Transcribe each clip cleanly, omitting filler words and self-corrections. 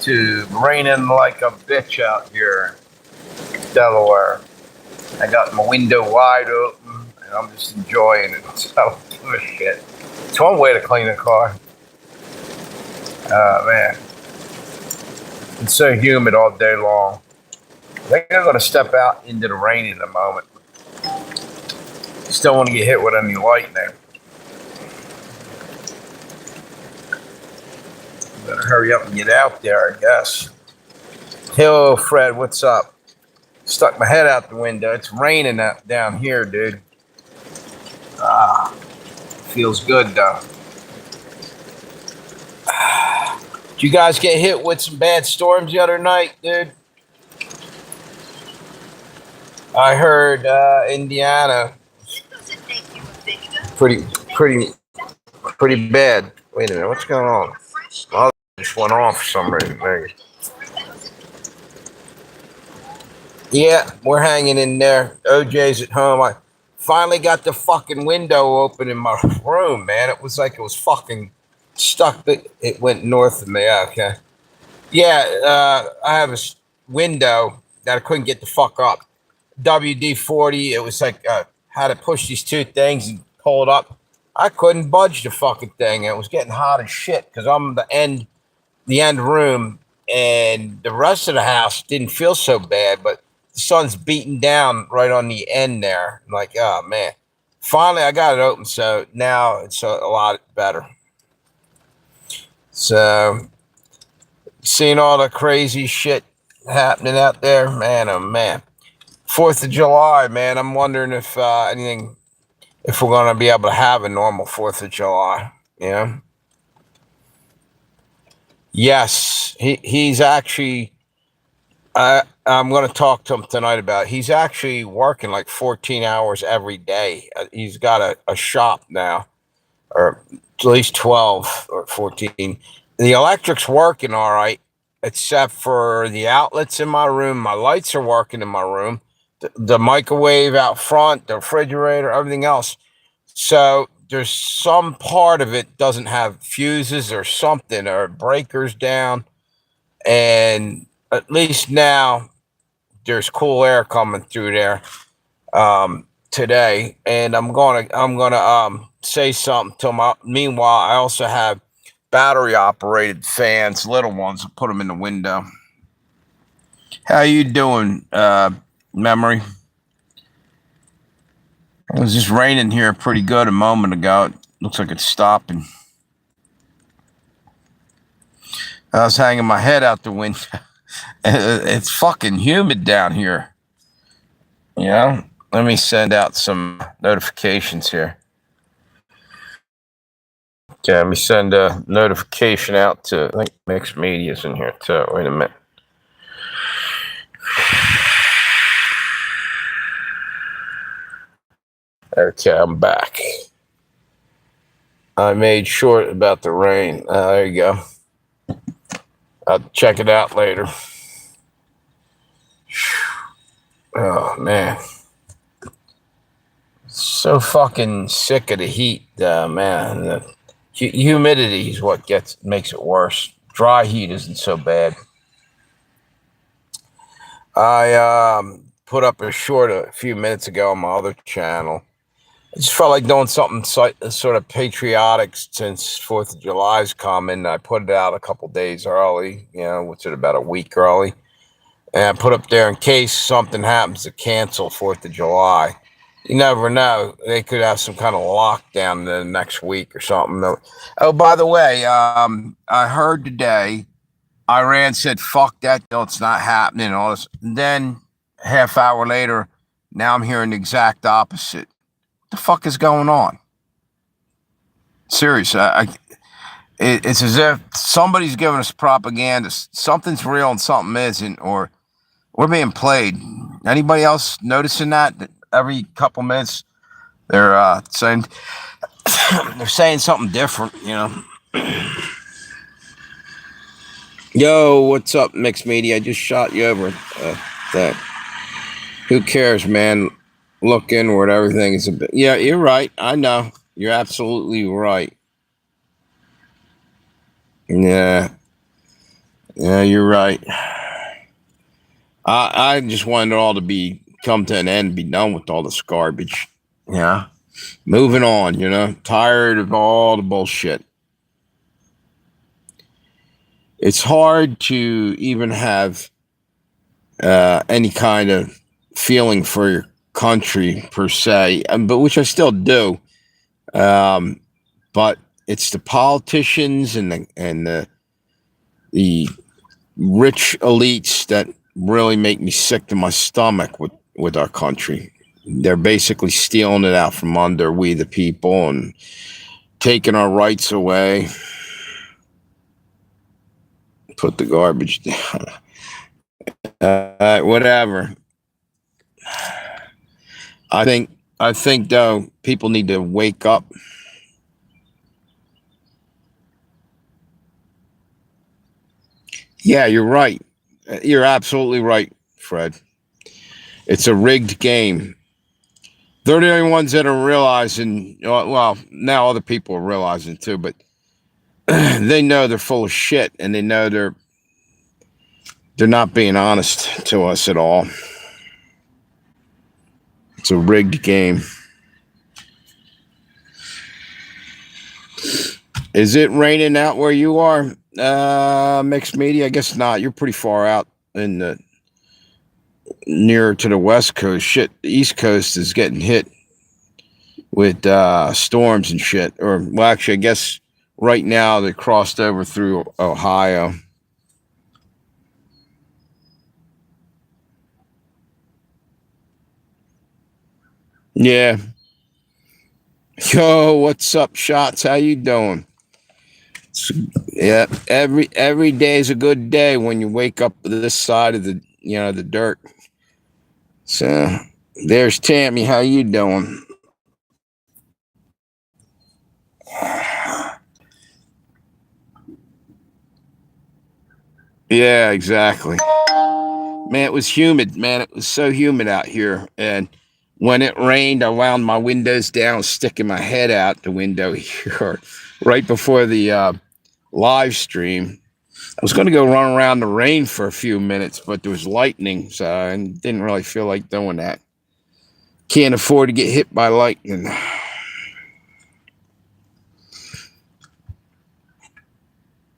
YouTube. Raining like a bitch out here in Delaware. I got my window wide open and I'm just enjoying it. So I don't give a shit. It's one way to clean a car. Man. It's so humid all day long. I think I'm going to step out into the rain in a moment. Just don't want to get hit with any lightning. Better hurry up and get out there, I guess. Hello, Fred. What's up? Stuck my head out the window. It's raining out down here, dude. Feels good, though. Did you guys get hit with some bad storms the other night, dude? I heard Indiana pretty bad. Wait a minute, what's going on? Oh, it just went off for some reason. Maybe. Yeah, we're hanging in there. OJ's at home. I finally got the fucking window open in my room, man. It was like it was fucking stuck. It went north of me. Okay. Yeah, I have a window that I couldn't get the fuck up. WD-40. It was like had to push these two things and pull it up. I couldn't budge the fucking thing. It was getting hot as shit because I'm the end room, and the rest of the house didn't feel so bad, but the sun's beating down right on the end there. I'm like, oh man. Finally, I got it open, so now it's a lot better. So, seeing all the crazy shit happening out there, man, oh man. 4th of July, man, I'm wondering if if we're going to be able to have a normal 4th of July, you know? Yes, he's actually, I'm going to talk to him tonight about it. He's actually working like 14 hours every day. He's got a shop now, or at least 12 or 14. The electric's working all right, except for the outlets in my room. My lights are working in my room. The microwave out front, the refrigerator, everything else. So there's some part of it doesn't have fuses or something, or breakers down. And at least now there's cool air coming through there today. And I'm gonna say something to him. Meanwhile, I also have battery operated fans, little ones. I'll put them in the window. How you doing, Memory? It was just raining here pretty good a moment ago. It looks like it's stopping. I was hanging my head out the window. It's fucking humid down here. You know? Let me send out some notifications here. Okay, let me send a notification out to, I think Mixed Media's in here too. Wait a minute. Okay, I'm back. I made short about the rain. There you go. I'll check it out later. Oh, man. So fucking sick of the heat, man. The humidity is what makes it worse. Dry heat isn't so bad. I put up a short a few minutes ago on my other channel. I just felt like doing something sort of patriotic since 4th of July's coming. I put it out a couple days early, you know, which is about a week early. And I put up there in case something happens to cancel 4th of July. You never know. They could have some kind of lockdown the next week or something. Oh, by the way, I heard today Iran said, fuck that, no, it's not happening and all this. And then half hour later, now I'm hearing the exact opposite. What the fuck is going on? Seriously, it's as if somebody's giving us propaganda. Something's real and something isn't, or we're being played. Anybody else noticing that every couple minutes they're saying something different, you know? Yo, what's up, Mixed Media? I just shot you over that. Who cares, man? Look inward, everything is a bit. Yeah, you're right. I know. You're absolutely right. Yeah. Yeah, you're right. I just want it all to be come to an end, be done with all this garbage. Yeah, moving on. Tired of all the bullshit. It's hard to even have any kind of feeling for your country per se, but which I still do. Um, but it's the politicians and the rich elites that really make me sick to my stomach with our country. They're basically stealing it out from under we the people and taking our rights away. Put the garbage down. Whatever. I think though people need to wake up. Yeah, you're right. You're absolutely right, Fred. It's a rigged game. They're the only ones that are realizing. Well, now other people are realizing too, but they know they're full of shit, and they know they're not being honest to us at all. It's a rigged game. Is it raining out where you are? Mixed media? I guess not. You're pretty far out in the nearer to the west coast. Shit, the east coast is getting hit with storms and shit. Or well, actually, I guess right now they crossed over through Ohio. Yeah. Yo, what's up, shots? How you doing? Yeah, every day is a good day when you wake up to this side of the dirt. So there's Tammy. How you doing? Yeah, exactly. Man, it was humid. Man, it was so humid out here. And when it rained, I wound my windows down, sticking my head out the window here right before the live stream. I was going to go run around the rain for a few minutes, but there was lightning, so I didn't really feel like doing that. Can't afford to get hit by lightning.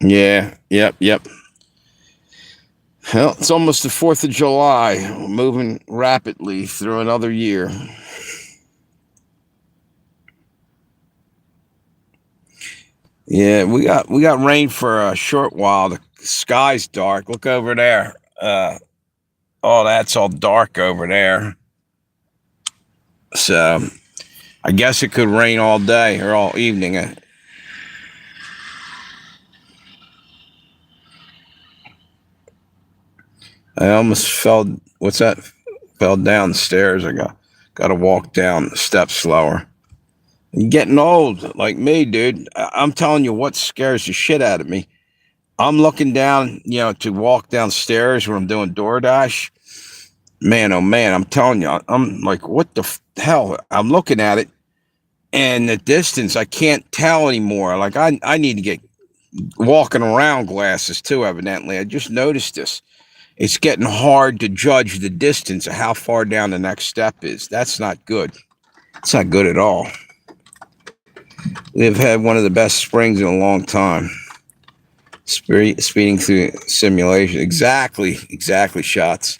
Yeah, yep. Well, it's almost the 4th of July, moving rapidly through another year. Yeah, we got rain for a short while. The sky's dark. Look over there. Oh, that's all dark over there. So I guess it could rain all day or all evening. I almost fell. What's that? Fell downstairs. I got to walk down the steps slower. You're getting old, like me, dude. I'm telling you, what scares the shit out of me. I'm looking down, to walk downstairs when I'm doing DoorDash. Man, oh man, I'm telling you, I'm like, what the hell? I'm looking at it, and the distance, I can't tell anymore. Like, I need to get walking around glasses too. Evidently, I just noticed this. It's getting hard to judge the distance of how far down the next step is. That's not good. It's not good at all. We've had one of the best springs in a long time. Speeding through simulation. Exactly, shots.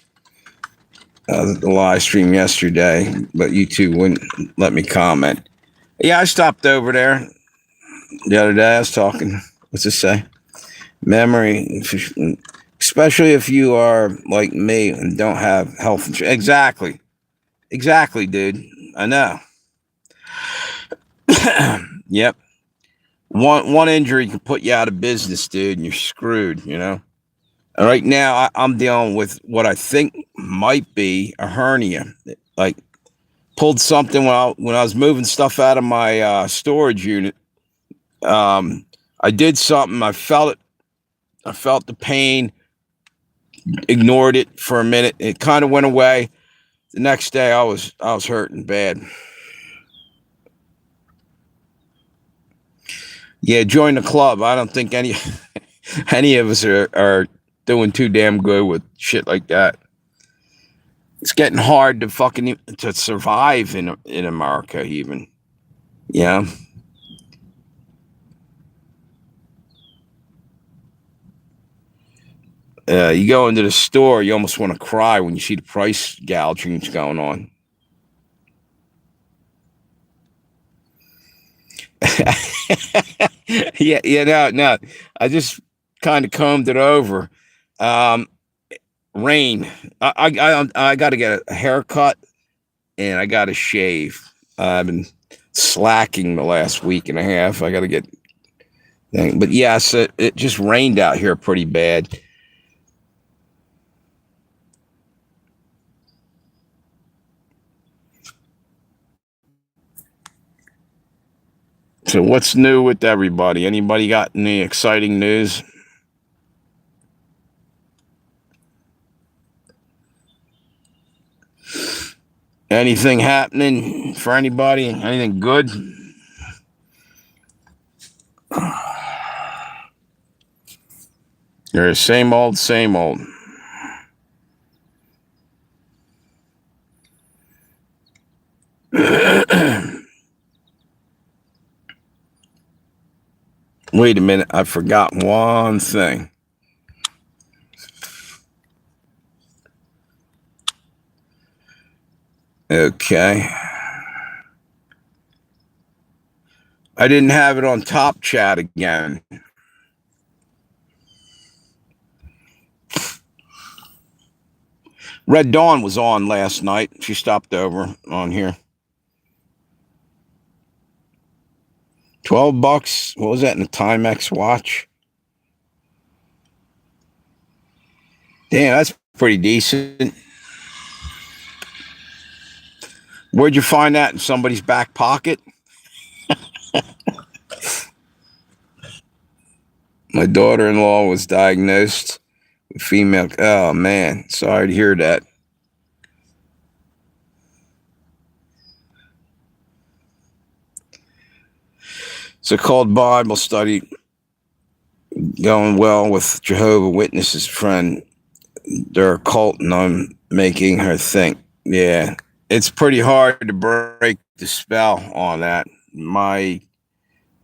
The live stream yesterday, but YouTube wouldn't let me comment. Yeah, I stopped over there the other day. I was talking. What's it say? Memory, especially if you are like me and don't have health insurance. Exactly, dude. I know. Yep. One injury can put you out of business, dude, and you're screwed. Right now, I'm dealing with what I think might be a hernia. Like, pulled something when I was moving stuff out of my storage unit. I did something. I felt it. I felt the pain. Ignored it for a minute. It kind of went away. The next day, I was hurting bad. Yeah, join the club. I don't think any any of us are doing too damn good with shit like that. It's getting hard to fucking to survive in America even. Yeah. You go into the store, you almost want to cry when you see the price gouging that's going on. No. I just kind of combed it over. Um, Rain. I got to get a haircut and I got to shave. I've been slacking the last week and a half. I got to get. But yes, it just rained out here pretty bad. So what's new with everybody? Anybody got any exciting news? Anything happening for anybody? Anything good? You're same old, same old. Wait a minute, I forgot one thing. Okay. I didn't have it on top chat again. Red Dawn was on last night. She stopped over on here. $12. What was that in the Timex watch? Damn, that's pretty decent. Where'd you find that? In somebody's back pocket? My daughter-in-law was diagnosed with female. Oh man, sorry to hear that. It's a called Bible study going well with Jehovah's Witnesses friend. They're a cult, and I'm making her think. Yeah, it's pretty hard to break the spell on that. I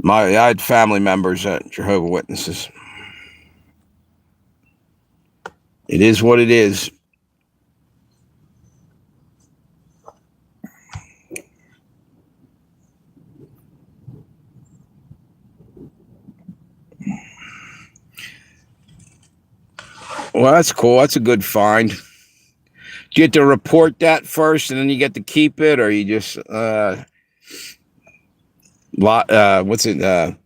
had family members at Jehovah's Witnesses. It is what it is. Well, that's cool. That's a good find. Do you get to report that first, and then you get to keep it, or you just what's it?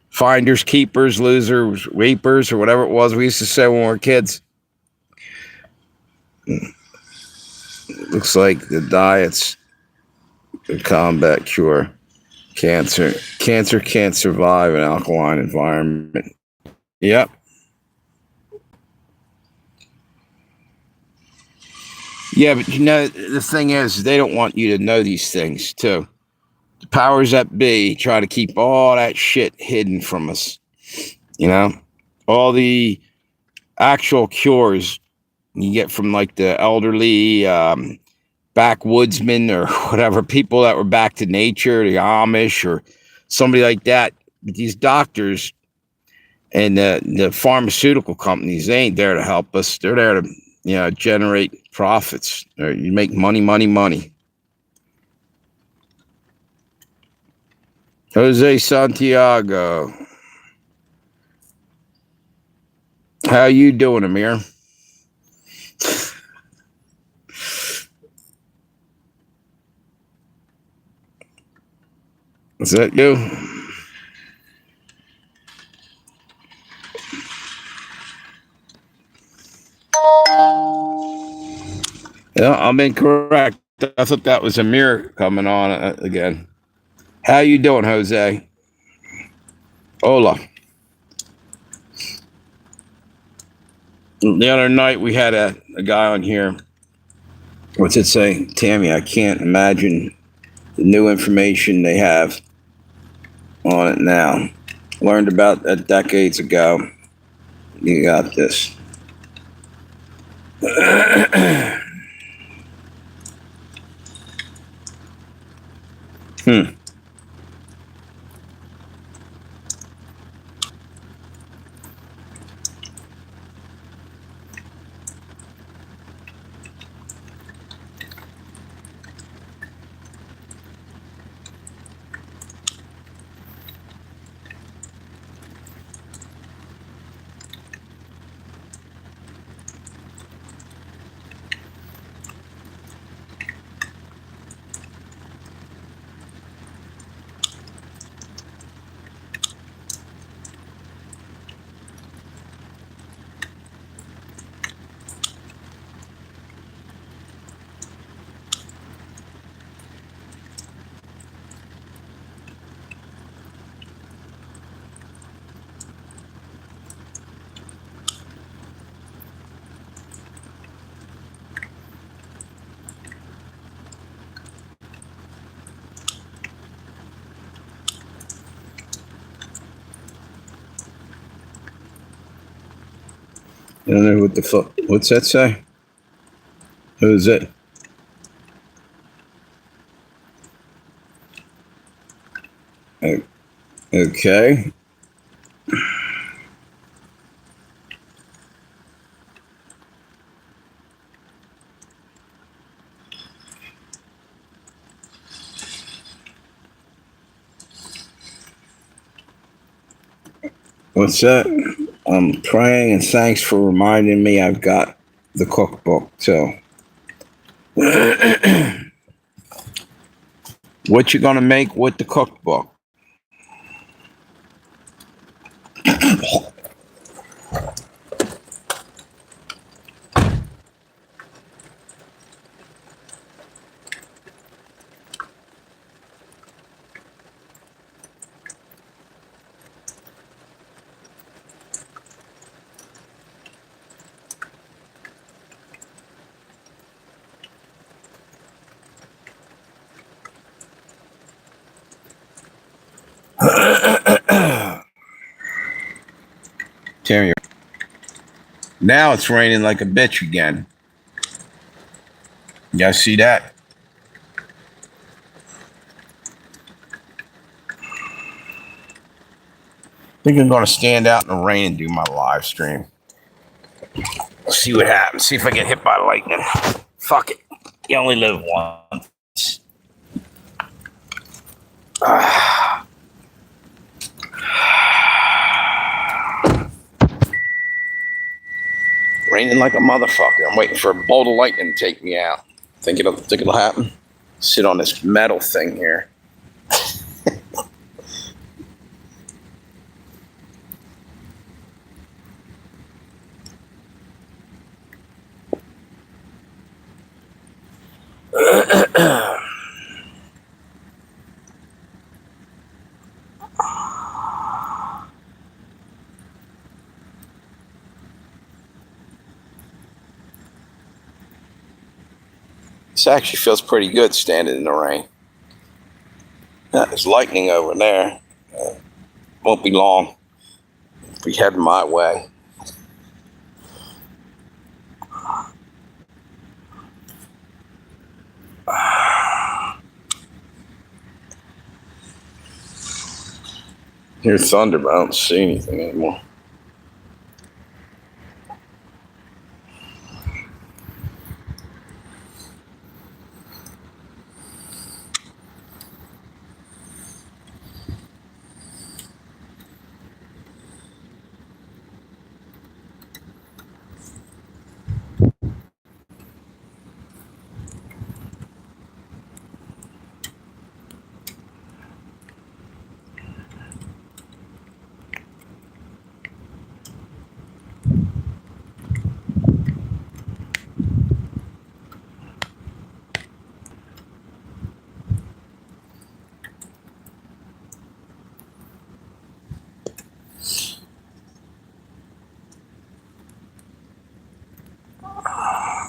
Finders, keepers, losers, reapers, or whatever it was we used to say when we were kids. Looks like the diet's a combat cure. Cancer can't survive an alkaline environment. Yep. Yeah, but the thing is, they don't want you to know these things, too. The powers that be try to keep all that shit hidden from us. All the actual cures you get from like the elderly backwoodsmen or whatever, people that were back to nature, the Amish or somebody like that. But these doctors and the pharmaceutical companies, they ain't there to help us. They're there to generate profits. Or you make money. Jose Santiago. How you doing, Amir? Is that you? Yeah, I'm incorrect. I thought that was Amir coming on again. How you doing, Jose? Hola. The other night we had a guy on here. What's it say? Tammy, I can't imagine the new information they have on it now. Learned about that decades ago. You got this. I don't know what the fuck. What's that say? Who is it? Okay. What's that? I'm praying and thanks for reminding me I've got the cookbook too. What you gonna make with the cookbook? Terry. Now it's raining like a bitch again. You guys see that? I think I'm gonna stand out in the rain and do my live stream. See what happens. See if I get hit by lightning. Fuck it. You only live once. Raining like a motherfucker. I'm waiting for a bolt of lightning to take me out. Think it'll happen? Sit on this metal thing here. This actually feels pretty good standing in the rain. There's lightning over there. Won't be long. Be heading my way. Hear thunder, but I don't see anything anymore.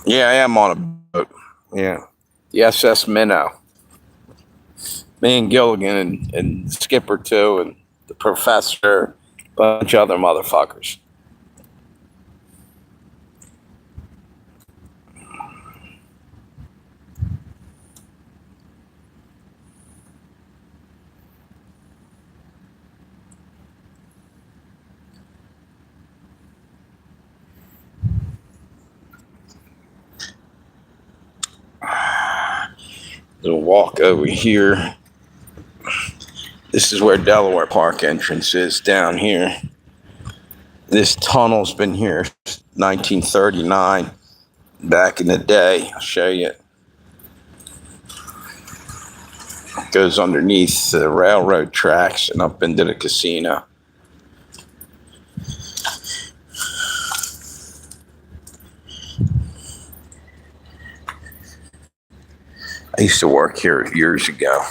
Yeah, I am on a boat. Yeah. The SS Minnow. Me and Gilligan and Skipper too, and the professor, a bunch of other motherfuckers. We'll walk over here. This is where Delaware Park entrance is, down here. This tunnel's been here since 1939. Back in the day, I'll show you. It goes underneath the railroad tracks and up into the casino. I used to work here years ago.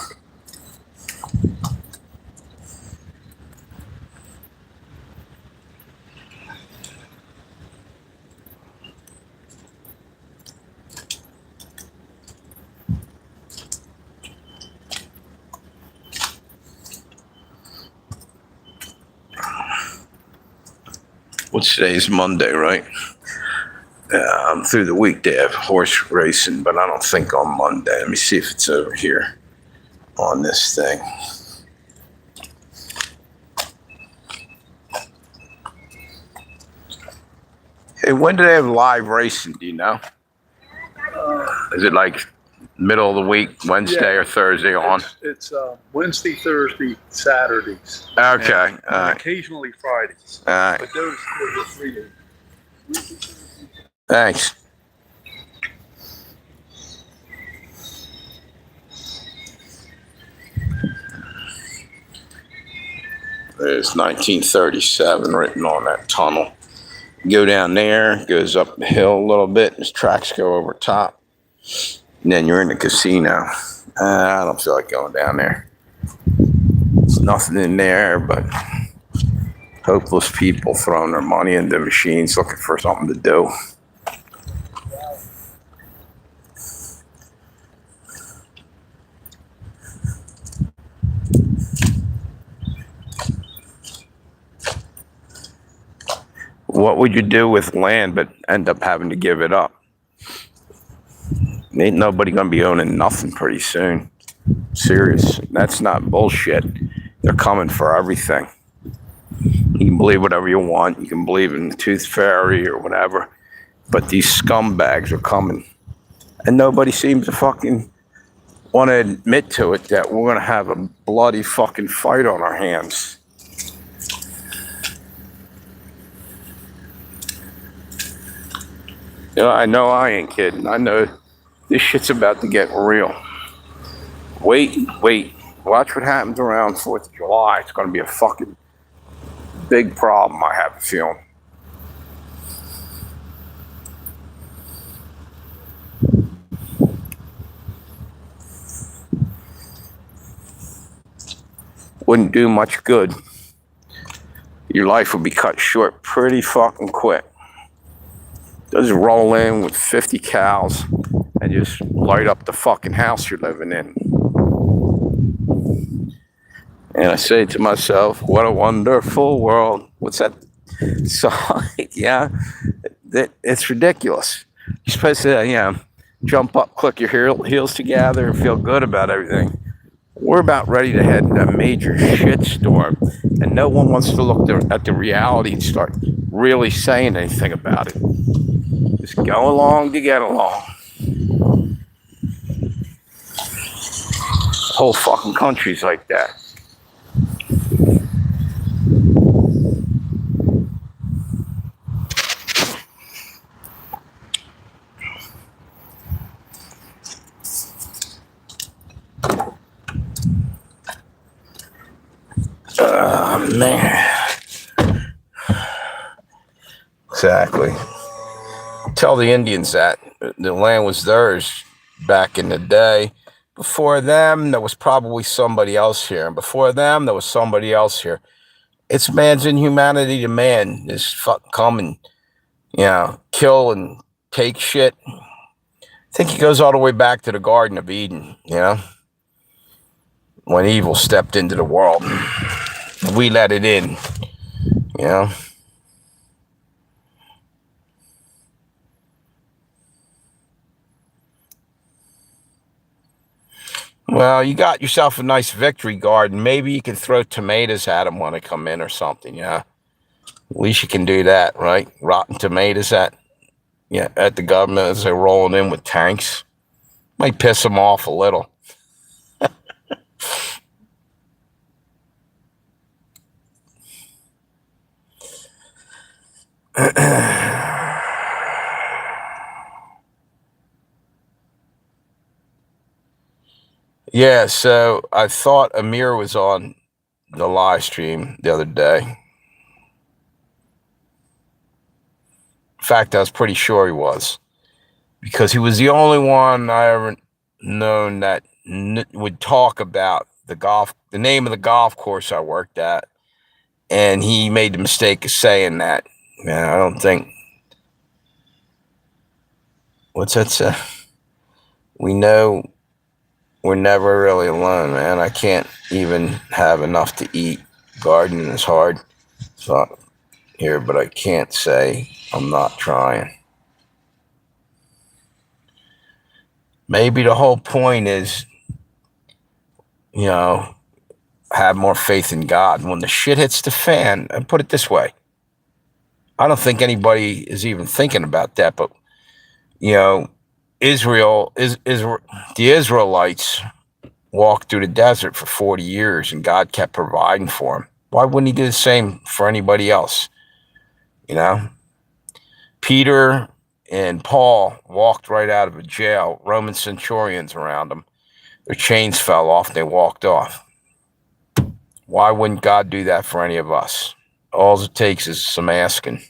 What's today's Monday, right? Through the week they have horse racing, but I don't think on Monday. Let me see if it's over here on this thing. Hey, when do they have live racing? Do you know? Is it like middle of the week, Wednesday or Thursday on? It's Wednesday, Thursday, Saturdays. Okay. And occasionally Fridays. All right. But those are the 3 days. Thanks. There's 1937 written on that tunnel. Go down there, goes up the hill a little bit, and tracks go over top. And then you're in the casino. I don't feel like going down there. There's nothing in there but hopeless people throwing their money into machines looking for something to do. What would you do with land but end up having to give it up? Ain't nobody gonna be owning nothing pretty soon. Serious. That's not bullshit. They're coming for everything. You can believe whatever you want. You can believe in the Tooth Fairy or whatever. But these scumbags are coming. And nobody seems to fucking want to admit to it that we're gonna have a bloody fucking fight on our hands. You know I ain't kidding. I know this shit's about to get real. Wait. Watch what happens around 4th of July. It's going to be a fucking big problem, I have a feeling. Wouldn't do much good. Your life would be cut short pretty fucking quick. Just roll in with 50 cows and just light up the fucking house you're living in. And I say to myself, what a wonderful world. What's that song? Yeah, it's ridiculous. You're supposed to, jump up, click your heels together, and feel good about everything. We're about ready to head into a major shitstorm, and no one wants to look at the reality and start really saying anything about it. Just go along to get along. The whole fucking country's like that. Man. Exactly. Tell the Indians that the land was theirs back in the day. Before them, there was probably somebody else here. And before them, there was somebody else here. It's man's inhumanity to man. Just fucking come and, kill and take shit. I think it goes all the way back to the Garden of Eden, when evil stepped into the world. We let it in, Well, you got yourself a nice victory garden. Maybe you can throw tomatoes at them when they come in or something, At least you can do that, right? Rotten tomatoes at the government as they're rolling in with tanks. Might piss them off a little. Yeah, so I thought Amir was on the live stream the other day. In fact, I was pretty sure he was, because he was the only one I ever known that would talk about the name of the golf course I worked at, and he made the mistake of saying that. Man, I don't think. What's that say? We know we're never really alone, man. I can't even have enough to eat. Gardening is hard. It's not here, but I can't say I'm not trying. Maybe the whole point is, have more faith in God. When the shit hits the fan, and put it this way, I don't think anybody is even thinking about that, but, Israel, the Israelites walked through the desert for 40 years and God kept providing for them. Why wouldn't he do the same for anybody else? Peter and Paul walked right out of a jail, Roman centurions around them. Their chains fell off, they walked off. Why wouldn't God do that for any of us? All it takes is some asking.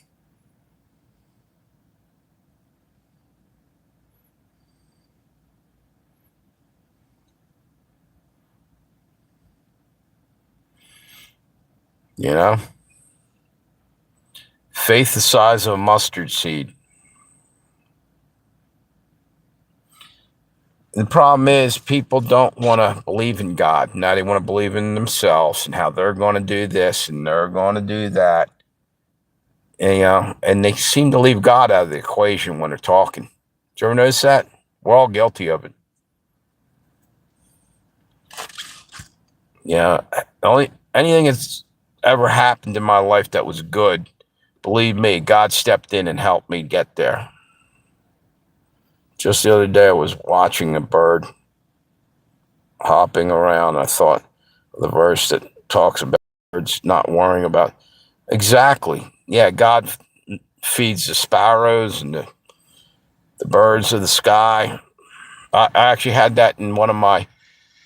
Faith the size of a mustard seed. The problem is people don't want to believe in God. Now they want to believe in themselves and how they're going to do this and they're going to do that. And they seem to leave God out of the equation when they're talking. Did you ever notice that? We're all guilty of it. Anything that's ever happened in my life that was good, believe me, God stepped in and helped me get there. Just the other day, I was watching a bird hopping around. I thought the verse that talks about birds not worrying about. Exactly. Yeah, God feeds the sparrows and the birds of the sky. I actually had that in one of my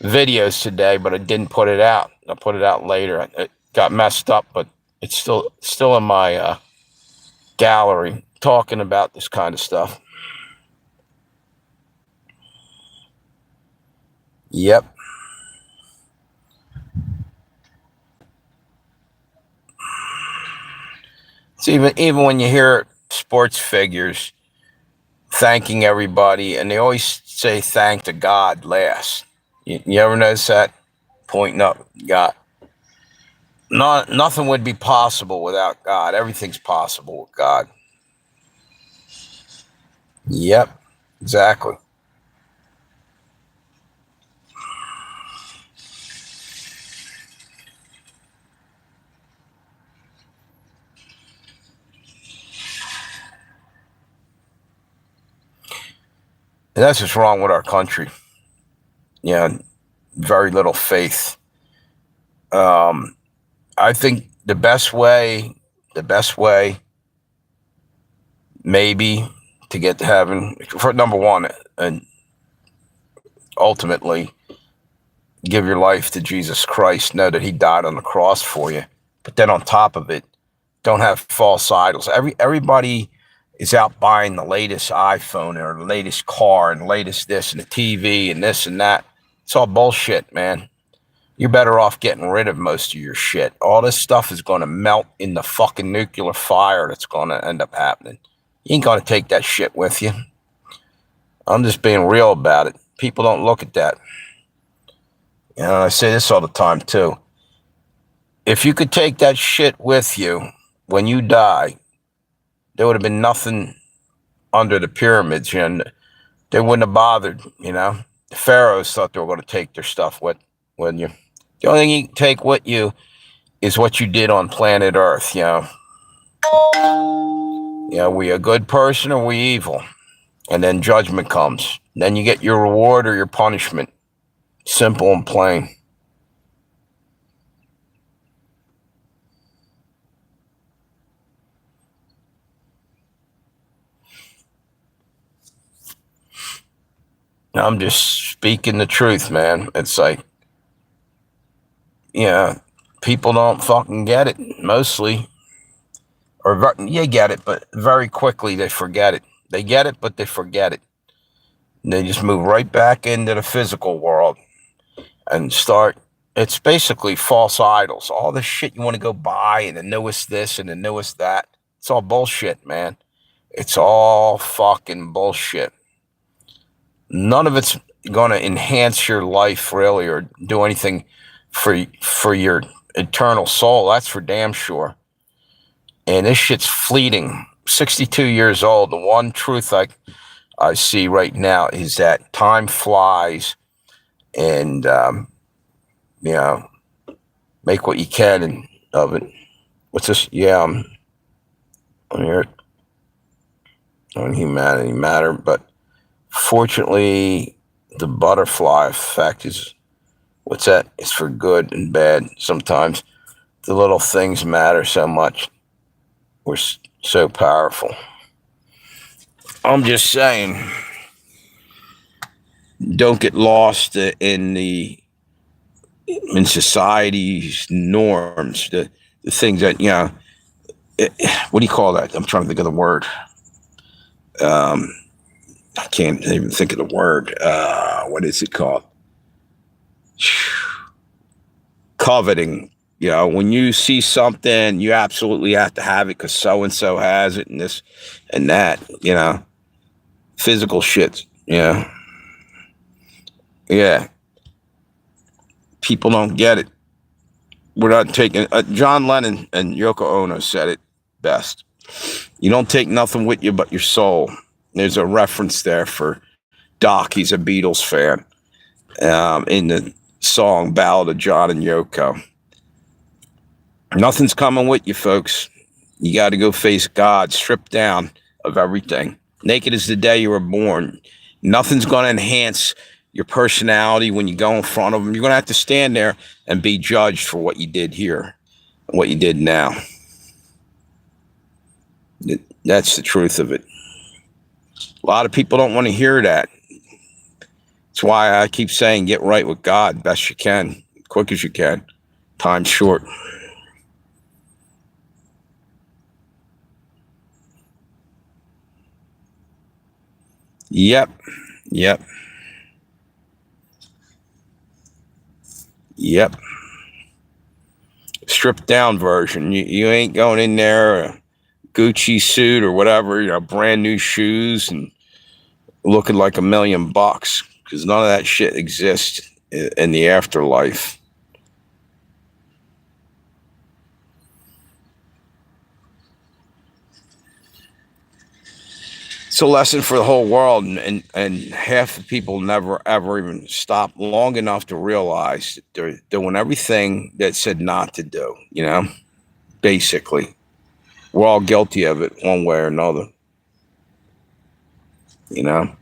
videos today, but I didn't put it out. I'll put it out later. It got messed up, but it's still in my gallery talking about this kind of stuff. Yep. It's even when you hear sports figures thanking everybody, and they always say thank to God last. You ever notice that? Pointing up, God. Nothing would be possible without God. Everything's possible with God. Yep, exactly. And that's what's wrong with our country. Very little faith. I think the best way, maybe, to get to heaven, for number one, and ultimately, give your life to Jesus Christ. Know that he died on the cross for you. But then on top of it, don't have false idols. Everybody is out buying the latest iPhone or the latest car and the latest this and the TV and this and that. It's all bullshit, man. You're better off getting rid of most of your shit. All this stuff is going to melt in the fucking nuclear fire that's going to end up happening. You ain't going to take that shit with you. I'm just being real about it. People don't look at that. I say this all the time, too. If you could take that shit with you when you die, there would have been nothing under the pyramids, and they wouldn't have bothered, The pharaohs thought they were going to take their stuff with you. The only thing you can take with you is what you did on planet Earth, we a good person or we evil? And then judgment comes. Then you get your reward or your punishment. Simple and plain. I'm just speaking the truth, man. It's like, people don't fucking get it mostly, or you get it, but very quickly they forget it. They get it, but they forget it. And they just move right back into the physical world and start. It's basically false idols. All the shit you want to go buy and the newest this and the newest that. It's all bullshit, man. It's all fucking bullshit. None of it's going to enhance your life really or do anything for your eternal soul. That's for damn sure. And this shit's fleeting. 62 years old. The one truth I see right now is that time flies, and make what you can of it. What's this? Yeah, I'm here on Humanity Matter, but fortunately, the butterfly effect is what's that? It's for good and bad. Sometimes the little things matter so much. We're so powerful. I'm just saying, don't get lost in society's norms, the things that what do you call that? I'm trying to think of the word. I can't even think of the word. What is it called? Coveting. When you see something, you absolutely have to have it because so and so has it, and this and that. Physical shit. Yeah. People don't get it. We're not taking. John Lennon and Yoko Ono said it best. You don't take nothing with you but your soul. There's a reference there for Doc. He's a Beatles fan. In the song Ballad of John and Yoko. Nothing's coming with you, folks. You got to go face God, stripped down of everything. Naked as the day you were born. Nothing's going to enhance your personality when you go in front of them. You're going to have to stand there and be judged for what you did here and what you did now. That's the truth of it. A lot of people don't want to hear that. That's why I keep saying get right with God best you can, quick as you can. Time's short. Yep. Stripped down version. You ain't going in there a Gucci suit or whatever, brand new shoes and looking like $1 million because none of that shit exists in the afterlife. It's a lesson for the whole world, and half the people never ever even stop long enough to realize that they're doing everything that said not to do. Basically, we're all guilty of it one way or another. We're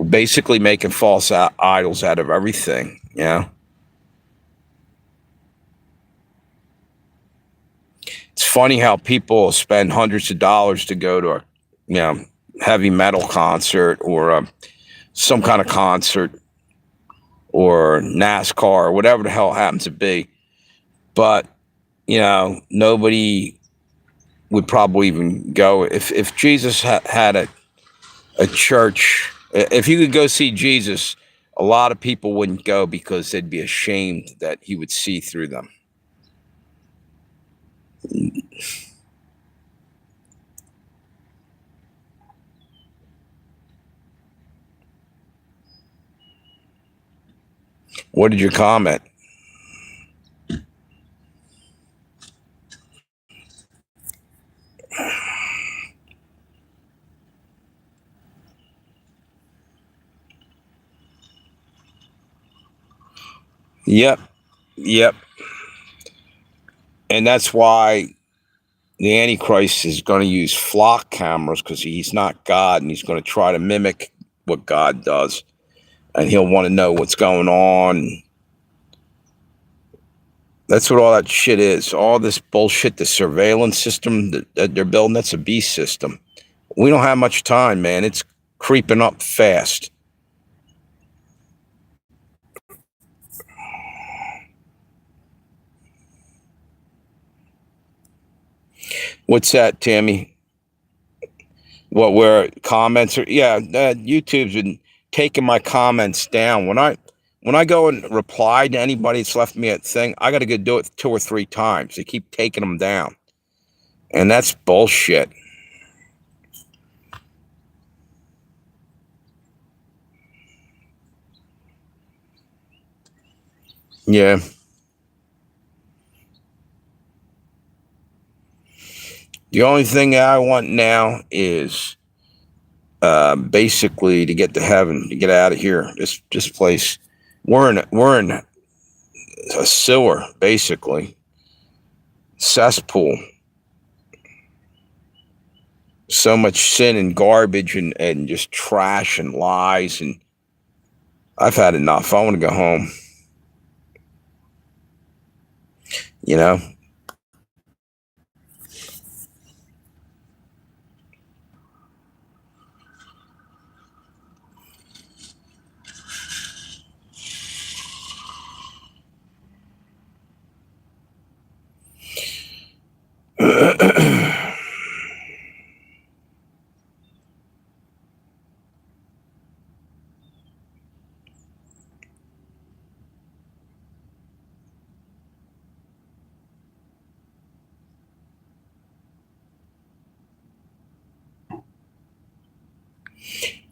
basically making false idols out of everything. It's funny how people spend hundreds of dollars to go to a heavy metal concert or some kind of concert or NASCAR or whatever the hell it happens to be. But, nobody would probably even go. If Jesus had a church, if you could go see Jesus, a lot of people wouldn't go because they'd be ashamed that he would see through them. What did you comment? Yep. And that's why the Antichrist is going to use flock cameras because he's not God and he's going to try to mimic what God does. And he'll want to know what's going on. That's what all that shit is. All this bullshit, the surveillance system that they're building, that's a beast system. We don't have much time, man. It's creeping up fast. What's that, Tammy? What, where comments are? Yeah, YouTube's been taking my comments down. When I go and reply to anybody that's left me a thing, I got to go do it 2 or 3 times. They keep taking them down, and that's bullshit. Yeah. The only thing I want now is basically to get to heaven, to get out of here. This place, we're in a sewer, basically cesspool. So much sin and garbage and just trash and lies, and I've had enough. I want to go home. You know.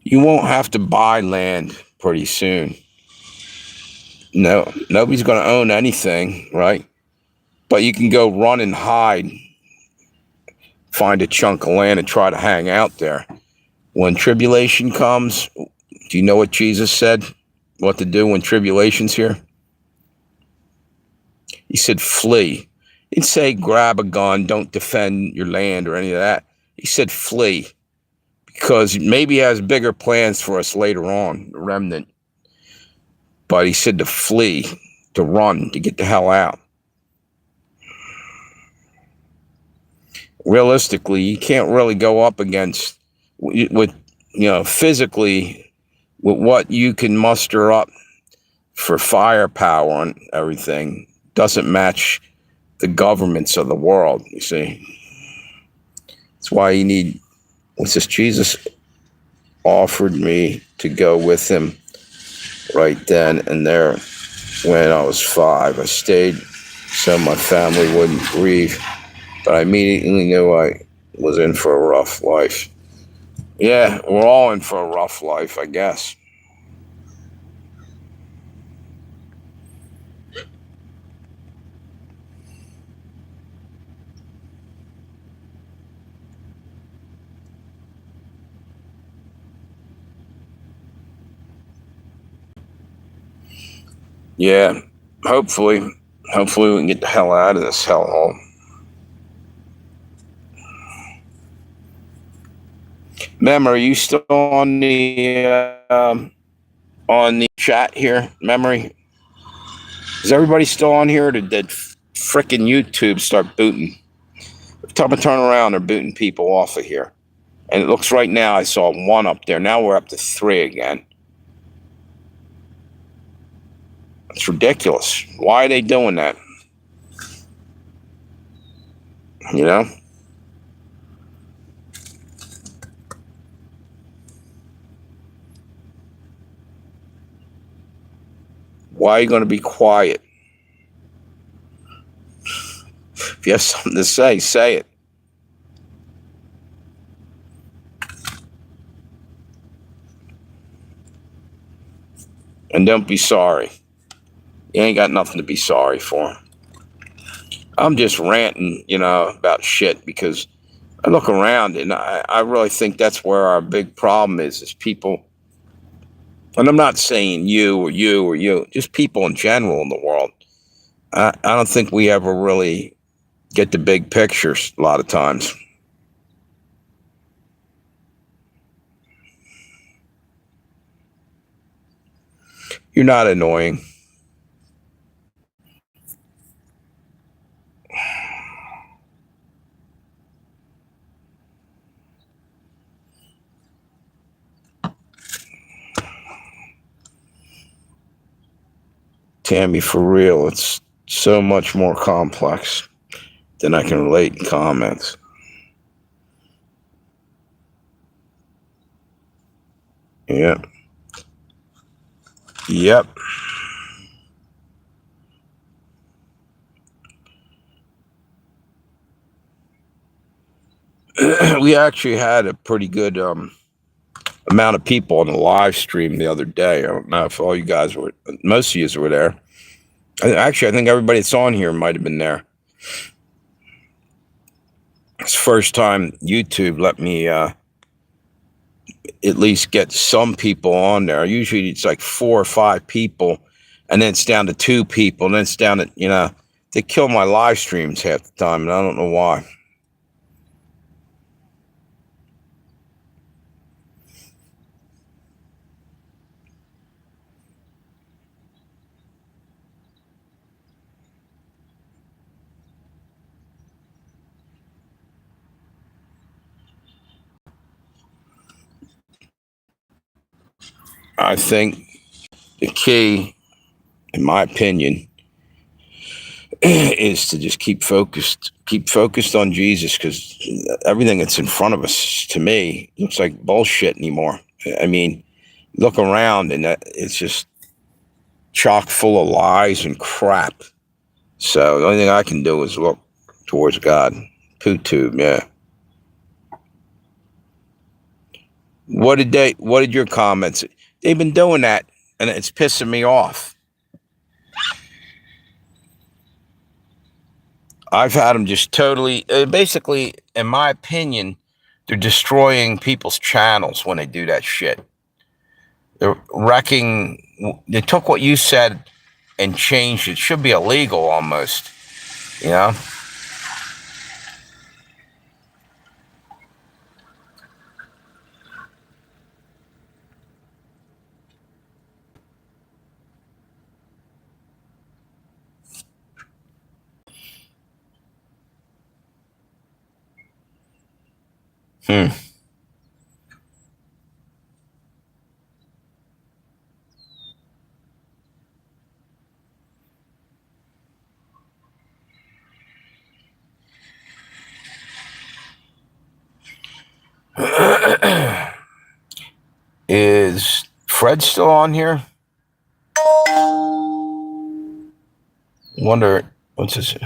You won't have to buy land pretty soon. No, nobody's going to own anything, right? But you can go run and hide, find a chunk of land and try to hang out there. When tribulation comes, do you know what Jesus said? What to do when tribulation's here? He said, flee. He didn't say grab a gun, don't defend your land or any of that. He said, flee. Because maybe he has bigger plans for us later on, the remnant. But he said to flee, to run, to get the hell out. Realistically, you can't really go up against, with physically, with what you can muster up for firepower and everything, doesn't match the governments of the world, you see. That's why you need, what's this, Jesus offered me to go with him right then and there when I was 5. I stayed so my family wouldn't grieve, but I immediately knew I was in for a rough life. Yeah, we're all in for a rough life, I guess. Yeah, hopefully we can get the hell out of this hellhole. Mem, are you still on the chat here? Memory, is everybody still on here? Or did frickin' YouTube start booting? Every time I turn around, they're booting people off of here. And it looks right now, I saw 1 up there. Now we're up to 3 again. It's ridiculous. Why are they doing that? You know? Why are you going to be quiet? If you have something to say it. And don't be sorry. You ain't got nothing to be sorry for. I'm just ranting, about shit because I look around and I really think that's where our big problem is people. And I'm not saying you or you or you, just people in general in the world. I don't think we ever really get the big pictures a lot of times. You're not annoying. Tammy, for real, it's so much more complex than I can relate in comments. Yeah. Yep. We actually had a pretty good amount of people on the live stream the other day. I don't know if all you guys were, most of you were there. Actually, I think everybody that's on here might have been there. It's the first time YouTube let me at least get some people on there. Usually it's like 4 or 5 people, and then it's down to 2 people, and then it's down to, they kill my live streams half the time, and I don't know why. I think the key, in my opinion, is to just keep focused on Jesus, because everything that's in front of us, to me, looks like bullshit anymore. I mean, look around and it's just chock full of lies and crap. So the only thing I can do is look towards God. PooTube, yeah. What did your comments? They've been doing that, and it's pissing me off. I've had them just totally, basically, in my opinion, they're destroying people's channels when they do that shit. They're wrecking. They took what you said and changed it. Should be illegal almost, you know? Hmm. Is Fred still on here? Wonder what's his.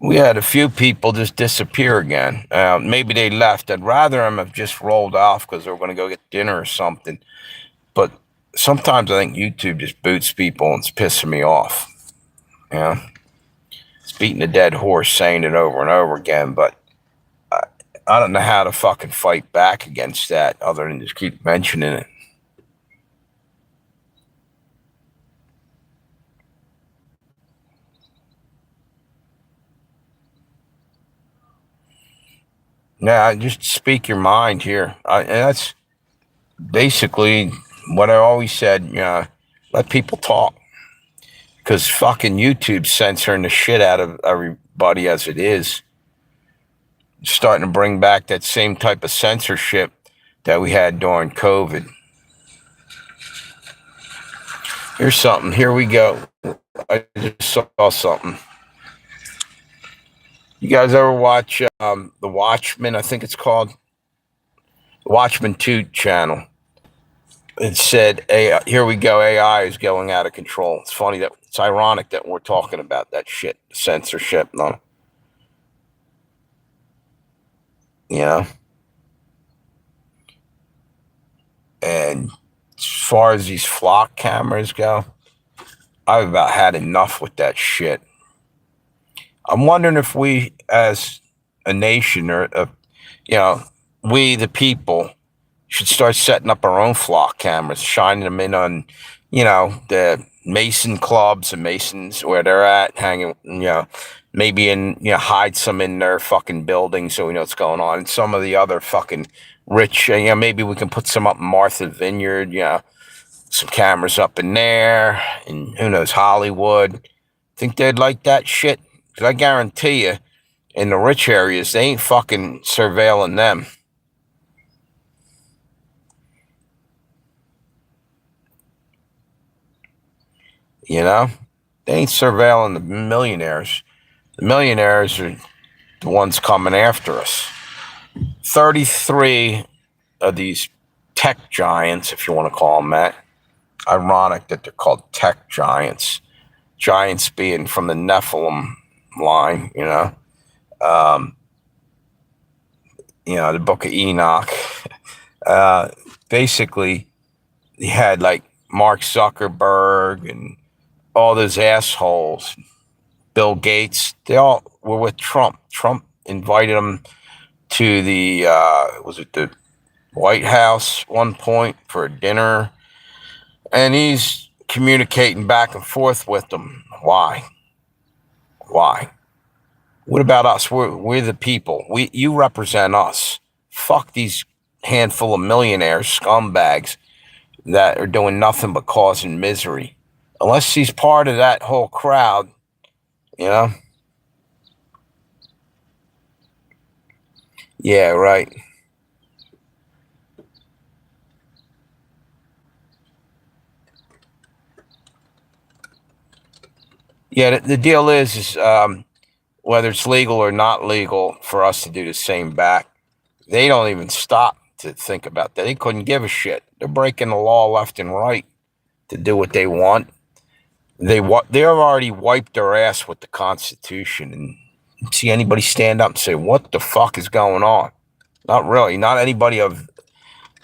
We had a few people just disappear again. Maybe they left. I'd rather them have just rolled off because they were going to go get dinner or something. But sometimes I think YouTube just boots people, and it's pissing me off. Yeah, it's beating a dead horse, saying it over and over again. But I don't know how to fucking fight back against that other than just keep mentioning it. Yeah, just speak your mind here. And that's basically what I always said. Let people talk. Because fucking YouTube's censoring the shit out of everybody as it is. It's starting to bring back that same type of censorship that we had during COVID. Here's something. Here we go. I just saw something. You guys ever watch The Watchmen? I think it's called the Watchmen 2 channel. It said, here we go, AI is going out of control. It's funny that it's ironic that we're talking about that shit, censorship. No, and as far as these flock cameras go, I've about had enough with that shit. I'm wondering if we, as a nation, or we the people, should start setting up our own flock cameras, shining them in on, the Mason clubs and Masons where they're at, hanging, maybe hide some in their fucking building so we know what's going on. And some of the other fucking rich, maybe we can put some up in Martha Vineyard, some cameras up in there, and who knows, Hollywood. Think they'd like that shit? Because I guarantee you, in the rich areas, they ain't fucking surveilling them. They ain't surveilling the millionaires. The millionaires are the ones coming after us. 33 of these tech giants, if you want to call them that. Ironic that they're called tech giants. Giants being from the Nephilim line, um, the Book of Enoch. Basically, you had like Mark Zuckerberg and all those assholes, Bill Gates. They all were with Trump. Trump invited them to the was it the White House one point for a dinner, and he's communicating back and forth with them. Why? What about us? We're the people. You represent us. Fuck these handful of millionaires, scumbags that are doing nothing but causing misery. Unless he's part of that whole crowd, you know? Yeah, right. Yeah, the deal is whether it's legal or not legal for us to do the same back, they don't even stop to think about that. They couldn't give a shit. They're breaking the law left and right to do what they want. They've already wiped their ass with the Constitution, and see anybody stand up and say, "What the fuck is going on?" Not really. Not anybody of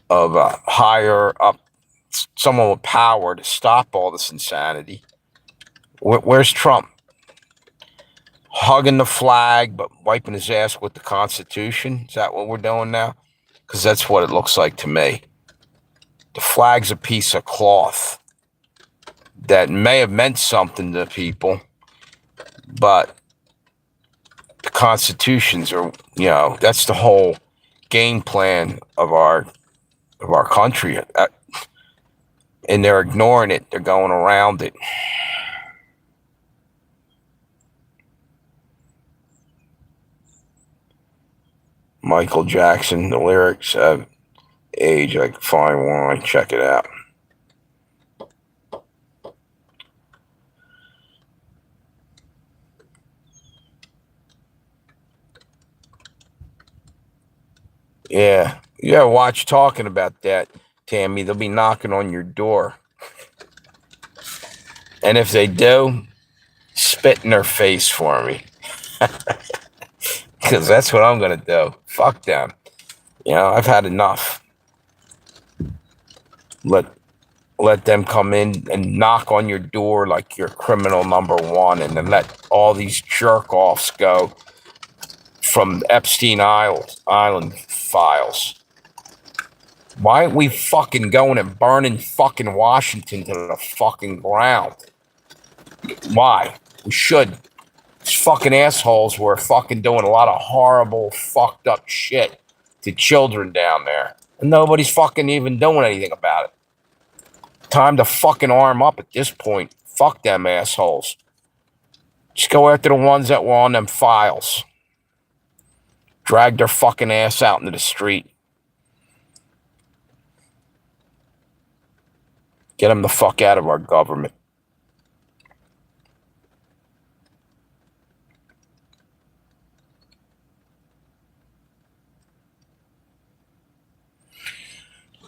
higher up, someone with power to stop all this insanity. Where's Trump? Hugging the flag, but wiping his ass with the Constitution? Is that what we're doing now? Because that's what it looks like to me. The flag's a piece of cloth that may have meant something to people, but the constitutions are, that's the whole game plan of our country, and they're ignoring it. They're going around it. Michael Jackson, the lyrics have age. I can find one. Check it out. Yeah, watch talking about that, Tammy. They'll be knocking on your door. And if they do, spit in their face for me. Because that's what I'm going to do. Fuck them. I've had enough. Let them come in and knock on your door like you're criminal number one, and then let all these jerk-offs go from Epstein Island files. Why aren't we fucking going and burning fucking Washington to the fucking ground? Why? We should. These fucking assholes were fucking doing a lot of horrible, fucked up shit to children down there. And nobody's fucking even doing anything about it. Time to fucking arm up at this point. Fuck them assholes. Just go after the ones that were on them files. Drag their fucking ass out into the street. Get them the fuck out of our government.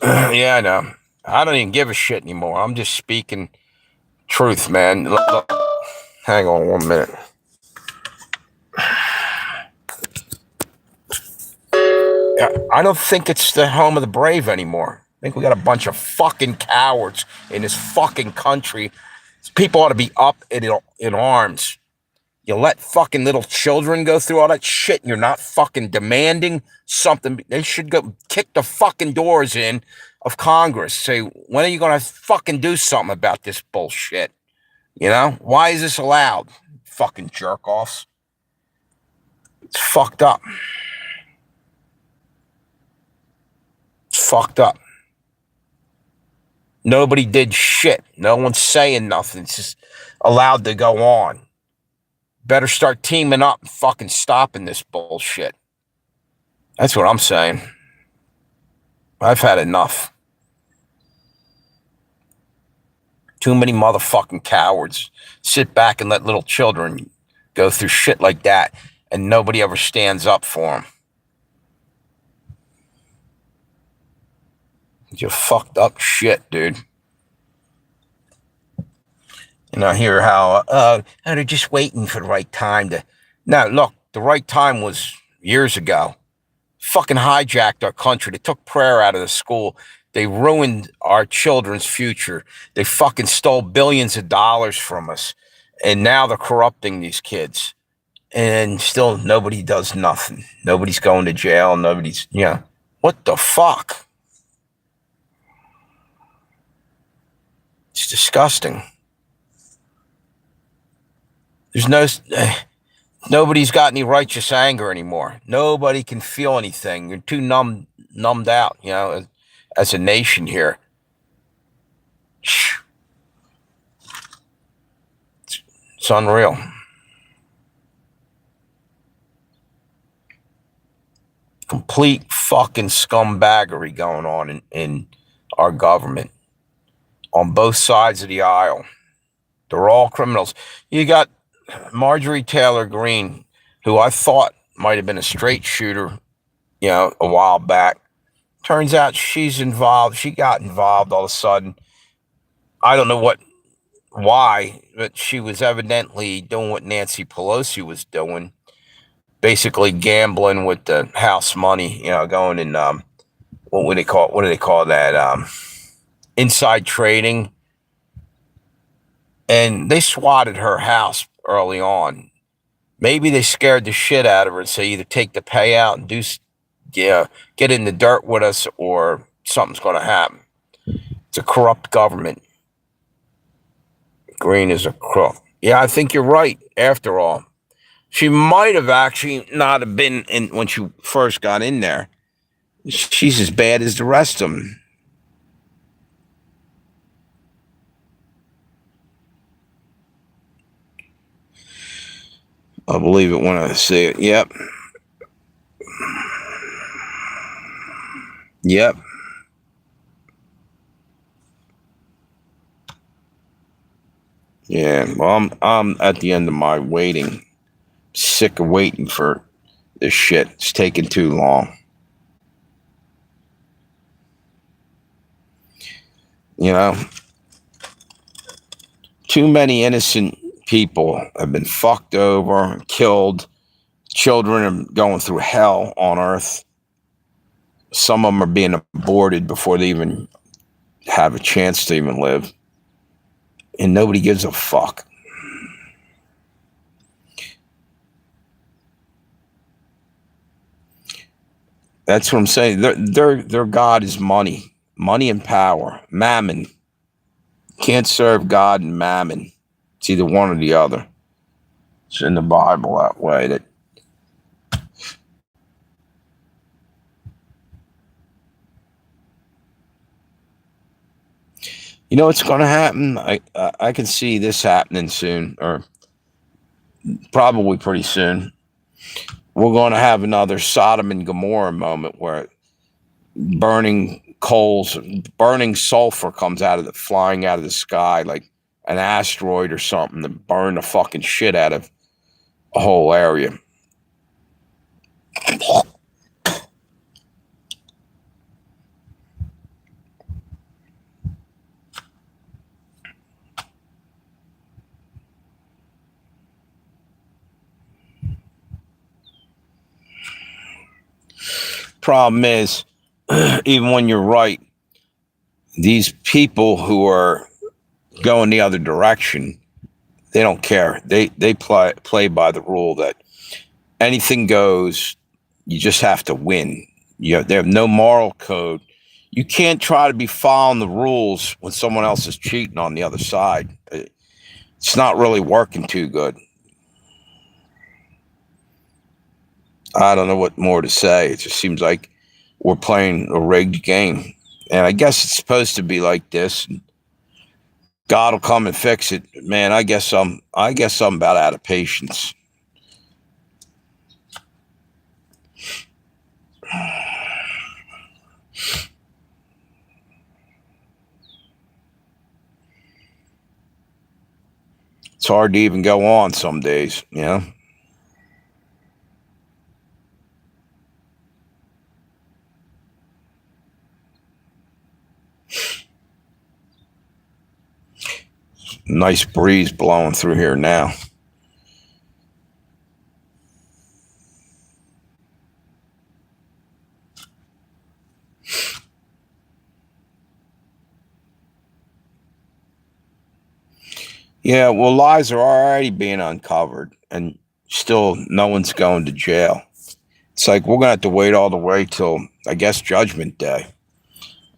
Yeah, I know. I don't even give a shit anymore. I'm just speaking truth, man. Look, hang on 1 minute. I don't think it's the home of the brave anymore. I think we got a bunch of fucking cowards in this fucking country. People ought to be up in arms. You let fucking little children go through all that shit, and you're not fucking demanding something. They should go kick the fucking doors in of Congress. Say, when are you going to fucking do something about this bullshit? Why is this allowed? Fucking jerk-offs. It's fucked up. It's fucked up. Nobody did shit. No one's saying nothing. It's just allowed to go on. Better start teaming up and fucking stopping this bullshit. That's what I'm saying. I've had enough. Too many motherfucking cowards sit back and let little children go through shit like that, and nobody ever stands up for them. Just fucked up shit, dude. And I hear how they're just waiting for the right time to. No, look, the right time was years ago. Fucking hijacked our country. They took prayer out of the school. They ruined our children's future. They fucking stole billions of dollars from us. And now they're corrupting these kids. And still nobody does nothing. Nobody's going to jail. Nobody's, yeah. What the fuck? It's disgusting. There's nobody's got any righteous anger anymore. Nobody can feel anything. You're too numbed out, as a nation here. It's unreal. Complete fucking scumbaggery going on in our government on both sides of the aisle. They're all criminals. You got Marjorie Taylor Greene, who I thought might have been a straight shooter, a while back. Turns out she's involved. She got involved all of a sudden. I don't know why, but she was evidently doing what Nancy Pelosi was doing, basically gambling with the House money, going in, what do they call that? Inside trading. And they swatted her house early on. Maybe they scared the shit out of her and say either take the payout and get in the dirt with us or something's going to happen. It's a corrupt government. Green is a crook. Yeah, I think you're right. After all, she might have actually not have been in when she first got in there. She's as bad as the rest of them. I'll believe it when I see it. Yep. Yep. Yeah. Well, I'm at the end of my waiting. Sick of waiting for this shit. It's taking too long. Too many innocent people have been fucked over, killed. Children are going through hell on earth. Some of them are being aborted before they even have a chance to even live. And nobody gives a fuck. That's what I'm saying. Their God is money. Money and power. Mammon. Can't serve God and mammon. It's either one or the other. It's in the Bible that way. That what's going to happen? I can see this happening soon, or probably pretty soon. We're going to have another Sodom and Gomorrah moment where burning coals, burning sulfur comes flying out of the sky like an asteroid or something to burn the fucking shit out of a whole area. Problem is, even when you're right, these people who are going the other direction, they don't care. They play by the rule that anything goes. You just have to win. They have no moral code. You can't try to be following the rules when someone else is cheating on the other side. It's not really working too good. I don't know what more to say. It just seems like we're playing a rigged game. And I guess it's supposed to be like this. God will come and fix it. Man, I guess I'm about out of patience. It's hard to even go on some days, Nice breeze blowing through here now. Yeah, well, lies are already being uncovered, and still no one's going to jail. It's like we're gonna have to wait all the way till, I guess, Judgment Day,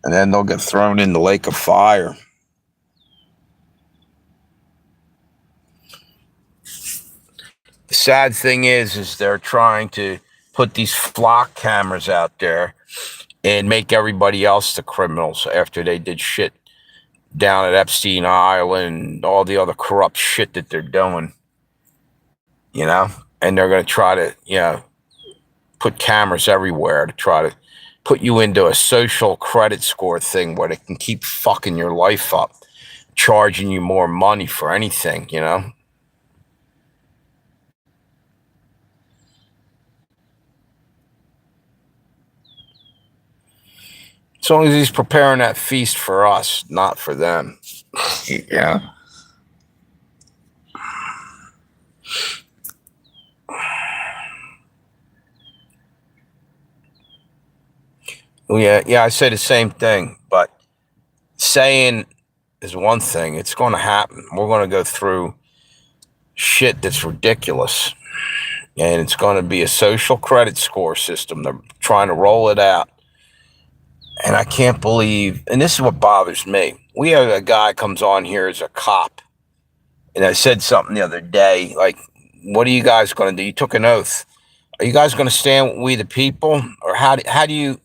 and then they'll get thrown in the lake of fire. The sad thing is they're trying to put these flock cameras out there and make everybody else the criminals after they did shit down at Epstein Island, all the other corrupt shit that they're doing, you know? And they're going to try to, put cameras everywhere to try to put you into a social credit score thing where they can keep fucking your life up, charging you more money for anything, As long as he's preparing that feast for us, not for them. Yeah. Yeah, I say the same thing, but saying is one thing. It's going to happen. We're going to go through shit that's ridiculous, and it's going to be a social credit score system. They're trying to roll it out, and I can't believe, and this is what bothers me. We have a guy comes on here as a cop, and I said something the other day, like, what are you guys going to do? You took an oath. Are you guys going to stand with we the people, or how do you?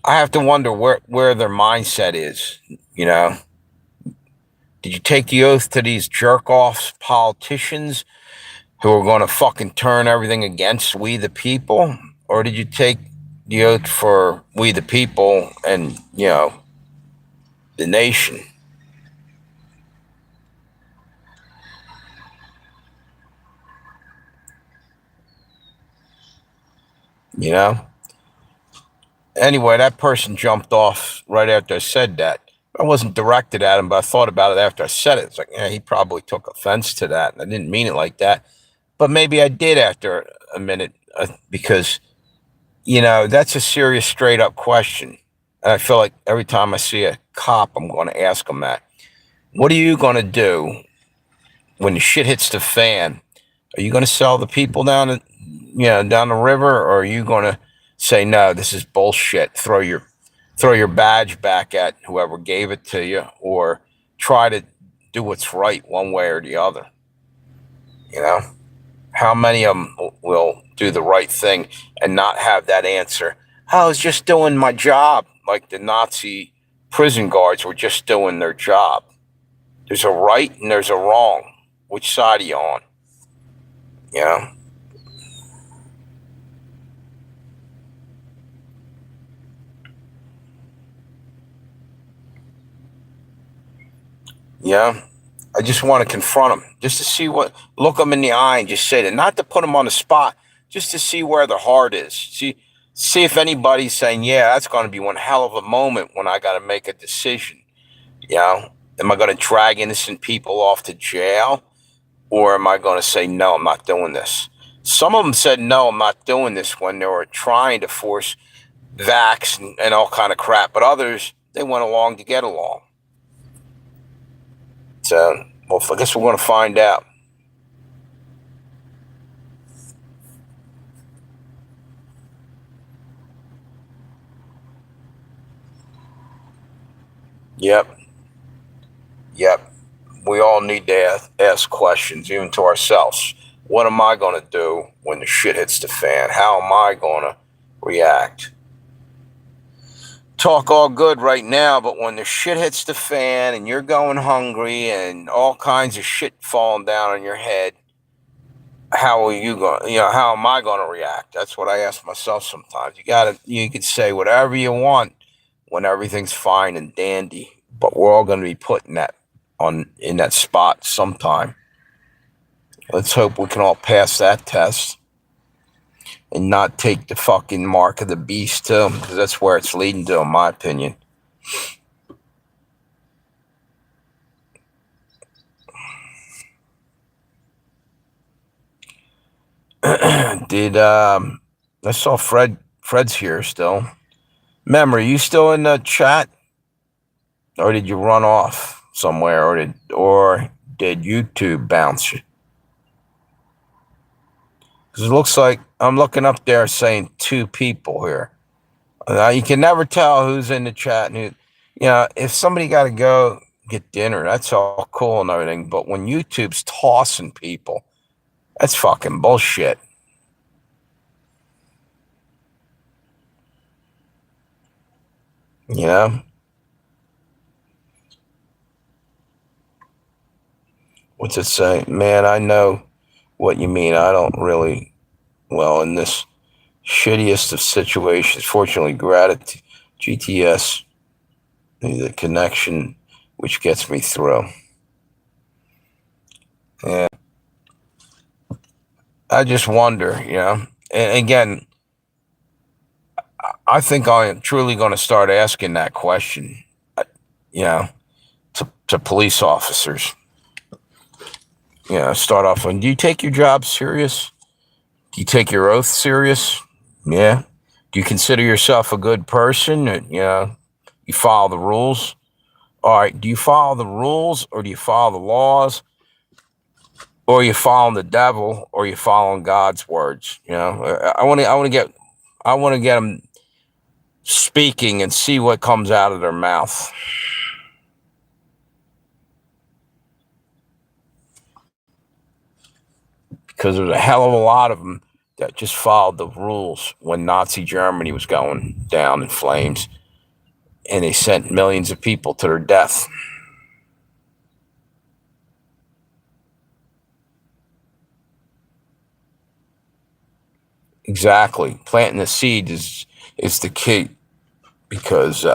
I have to wonder where their mindset is. Did you take the oath to these jerk-offs politicians who are going to fucking turn everything against we the people? Or did you take the oath for we the people and, the nation? You know? Anyway, that person jumped off right after I said that. I wasn't directed at him, but I thought about it after I said it. It's like, yeah, he probably took offense to that. And I didn't mean it like that. But maybe I did after a minute because, that's a serious, straight up question. And I feel like every time I see a cop, I'm going to ask them that. What are you going to do when the shit hits the fan? Are you going to sell the people down the river, or are you going to say, no, this is bullshit? Throw your badge back at whoever gave it to you, or try to do what's right one way or the other. How many of them will do the right thing and not have that answer? I was just doing my job, like the Nazi prison guards were just doing their job. There's a right and there's a wrong. Which side are you on? Yeah. Yeah. I just want to confront them, just to see look them in the eye and just say that, not to put them on the spot, just to see where their heart is. See if anybody's saying, yeah, that's going to be one hell of a moment when I got to make a decision. Am I going to drag innocent people off to jail, or am I going to say, no, I'm not doing this? Some of them said, no, I'm not doing this when they were trying to force vax and all kind of crap. But others, they went along to get along. So, well, I guess we're going to find out. Yep. We all need to ask questions, even to ourselves. What am I going to do when the shit hits the fan? How am I going to react? Talk all good right now, but when the shit hits the fan and you're going hungry and all kinds of shit falling down on your head, how are you going? How am I going to react? That's what I ask myself sometimes. You can say whatever you want when everything's fine and dandy, but we're all going to be put in that spot sometime. Let's hope we can all pass that test and not take the fucking mark of the beast too, because that's where it's leading to, in my opinion. Did I saw Fred's here still. Memory, you still in the chat? Or did you run off somewhere? Or did YouTube bounce you? Because it looks like I'm looking up there saying 2 people here. Now you can never tell who's in the chat and who, if somebody got to go get dinner, that's all cool and everything. But when YouTube's tossing people, that's fucking bullshit. You know? What's it say? Man, I know what you mean. I don't really, well, in this shittiest of situations, fortunately, gratitude, GTS, the connection which gets me through. And I just wonder, and again, I think I am truly going to start asking that question, to police officers. Start off on, do you take your job serious? Do you take your oath serious? Yeah. Do you consider yourself a good person? You follow the rules? All right. Do you follow the rules or do you follow the laws? Or are you following the devil or are you following God's words? I want to get them speaking and see what comes out of their mouth. Because there's a hell of a lot of them that just followed the rules when Nazi Germany was going down in flames, and they sent millions of people to their death. Exactly. Planting the seed is the key, because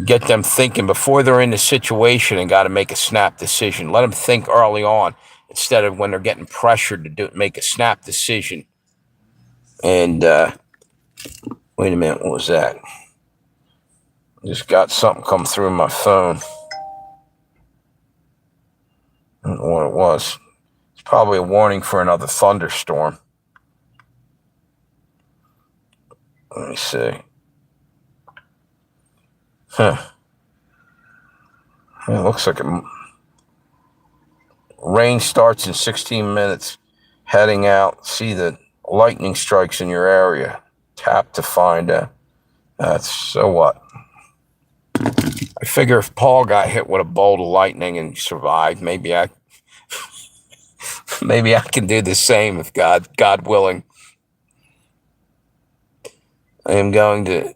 get them thinking before they're in the situation and got to make a snap decision. Let them think early on instead of when they're getting pressured to make a snap decision. And wait a minute, what was that? Just got something come through my phone. I don't know what it was. It's probably a warning for another thunderstorm. Let me see. It looks like rain starts in 16 minutes. Heading out. See the lightning strikes in your area. Tap to find out. That's so what? I figure if Paul got hit with a bolt of lightning and survived, maybe I can do the same if God willing. I am going to,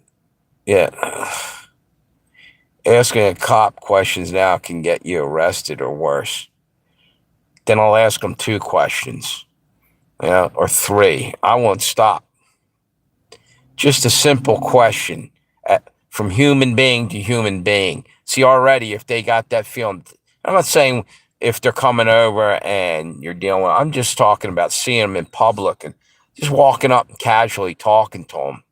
asking a cop questions now can get you arrested or worse. Then I'll ask them 2 questions, or 3. I won't stop. Just a simple question from human being to human being. See, already, if they got that feeling, I'm not saying if they're coming over and you're dealing with, I'm just talking about seeing them in public and just walking up and casually talking to them,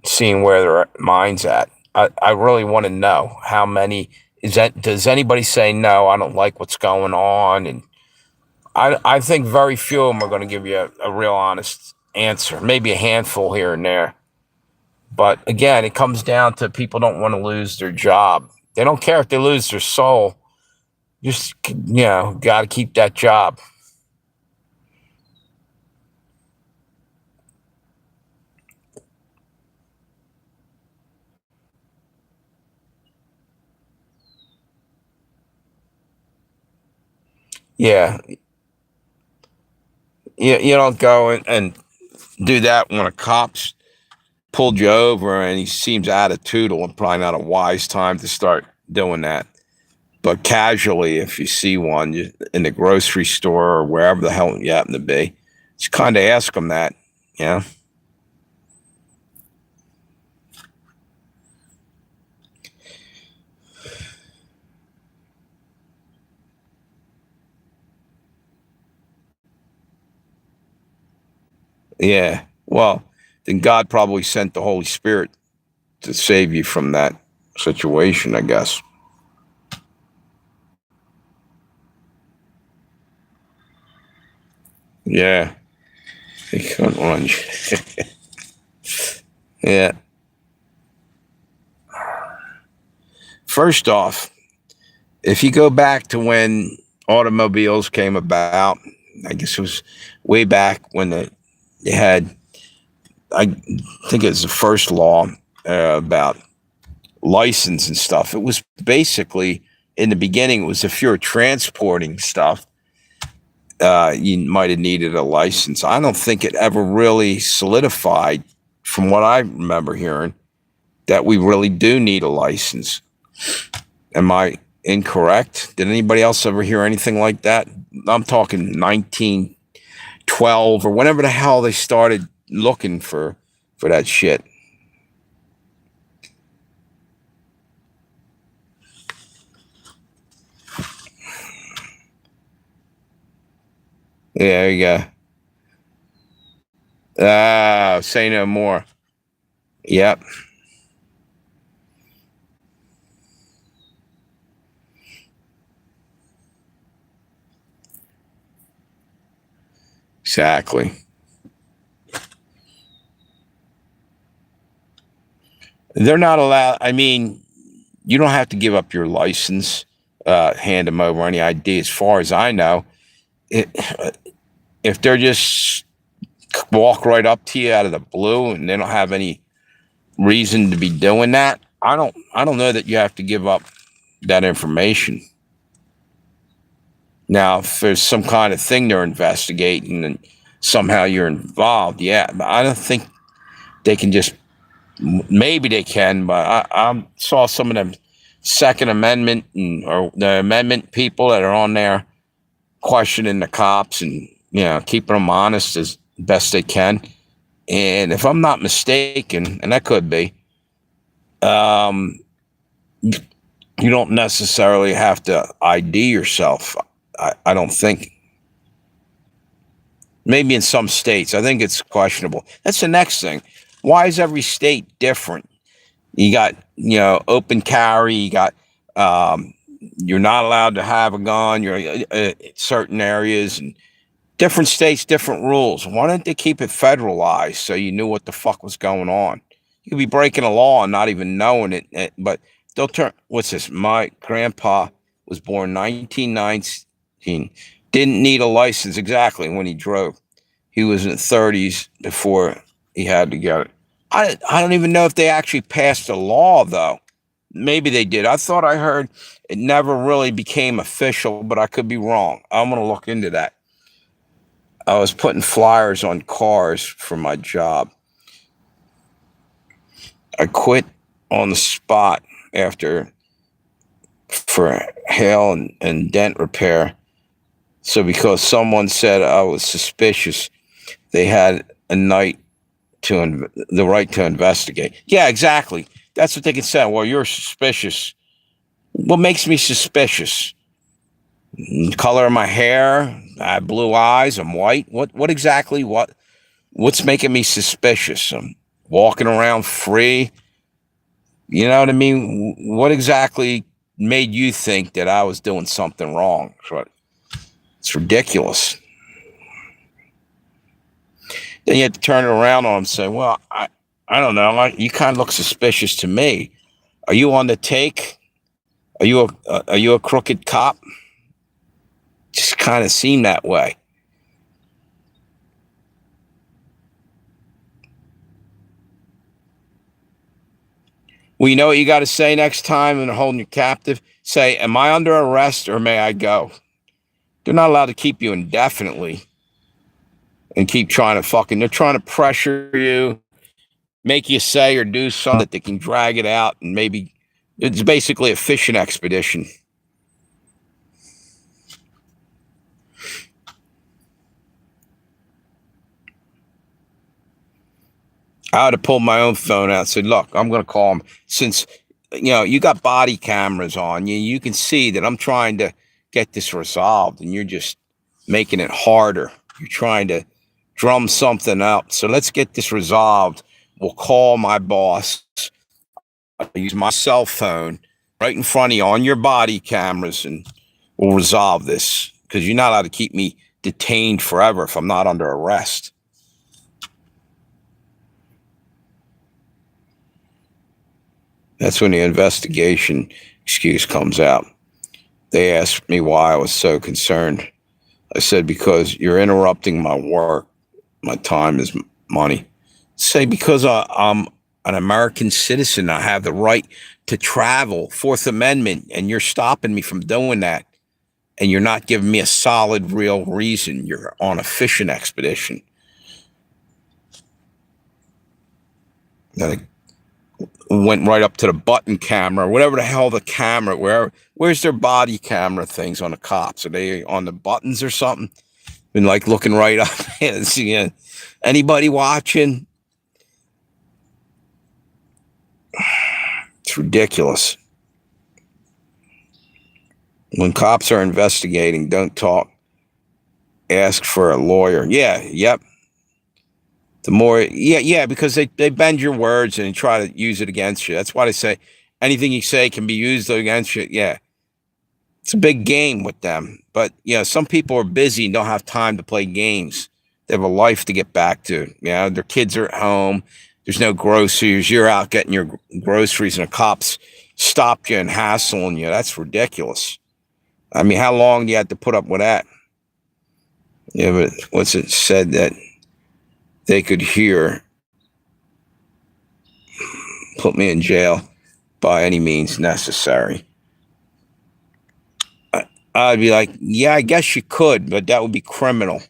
seeing where their mind's at. I really want to know how many does anybody say, no, I don't like what's going on? And I think very few of them are going to give you a real honest answer, maybe a handful here and there. But again, it comes down to people don't want to lose their job. They don't care if they lose their soul. Just, got to keep that job. Yeah. You don't go and do that when a cop's pulled you over and he seems attitudinal, and probably not a wise time to start doing that. But casually, if you see one in the grocery store or wherever the hell you happen to be, just kind of ask them that, Yeah. Well, then God probably sent the Holy Spirit to save you from that situation, I guess. Yeah. They couldn't run. Yeah. First off, if you go back to when automobiles came about, I guess it was way back when they had, I think it was the first law about license and stuff. It was basically, in the beginning, it was if you're transporting stuff, you might have needed a license. I don't think it ever really solidified, from what I remember hearing, that we really do need a license. Am I incorrect? Did anybody else ever hear anything like that? I'm talking 1912 or whenever the hell they started looking for that shit. Yeah, there you go. Say no more. Yep. Exactly. They're not allowed. I mean, you don't have to give up your license, hand them over any ID. As far as I know, if they're just walk right up to you out of the blue and they don't have any reason to be doing that, I don't know that you have to give up that information. Now, if there's some kind of thing they're investigating and somehow you're involved, yeah, but I don't think they can just. Maybe they can, but I saw some of them Second Amendment or the Amendment people that are on there questioning the cops and keeping them honest as best they can. And if I'm not mistaken, and that could be, you don't necessarily have to ID yourself. I don't think. Maybe in some states, I think it's questionable. That's the next thing. Why is every state different? You got, open carry. You got, you're not allowed to have a gun. You're certain areas and different states, different rules. Why didn't they keep it federalized so you knew what the fuck was going on? You could be breaking a law and not even knowing it. But they'll turn. What's this? My grandpa was born 1919. Didn't need a license exactly when he drove. He was in the 30s before he had to get it. I don't even know if they actually passed a law, though. Maybe they did. I thought I heard it never really became official, but I could be wrong. I'm going to look into that. I was putting flyers on cars for my job. I quit on the spot for hail and dent repair. So because someone said I was suspicious, they had a night the right to investigate. Yeah, exactly. That's what they can say. Well, you're suspicious. What makes me suspicious? Color of my hair? I have blue eyes. I'm white. What exactly? What's making me suspicious? I'm walking around free. You know what I mean? What exactly made you think that I was doing something wrong? It's ridiculous. Then you have to turn it around on them and say, well, I don't know. You kind of look suspicious to me. Are you on the take? Are you a crooked cop? Just kind of seem that way. Well, you know what you got to say next time when they're holding you captive? Say, am I under arrest or may I go? They're not allowed to keep you indefinitely and keep trying to they're trying to pressure you, make you say or do something that they can drag it out and maybe it's basically a fishing expedition. I would have pulled my own phone out and said, look, I'm going to call him. Since, you got body cameras on you, you can see that I'm trying to get this resolved and you're just making it harder. You're trying to drum something up. So let's get this resolved. We'll call my boss. I'll use my cell phone right in front of you on your body cameras and we'll resolve this because you're not allowed to keep me detained forever if I'm not under arrest. That's when the investigation excuse comes out. They asked me why I was so concerned. I said, because you're interrupting my work. My time is money. Say, because I'm an American citizen, I have the right to travel, Fourth Amendment, and you're stopping me from doing that. And you're not giving me a solid, real reason. You're on a fishing expedition. And I went right up to the button camera, whatever the hell the camera, where's their body camera things on the cops? Are they on the buttons or something? Been like looking right up and seeing anybody watching. It's ridiculous. When cops are investigating, don't talk. Ask for a lawyer. Yeah, yep. The more, yeah, because they bend your words and try to use it against you. That's why they say anything you say can be used against you. Yeah, it's a big game with them. But, some people are busy and don't have time to play games. They have a life to get back to. Their kids are at home. There's no groceries. You're out getting your groceries and the cops stop you and hassling you. That's ridiculous. I mean, how long do you have to put up with that? Yeah, but what's it said that they could hear, put me in jail by any means necessary. I'd be like, yeah, I guess you could, but that would be criminal.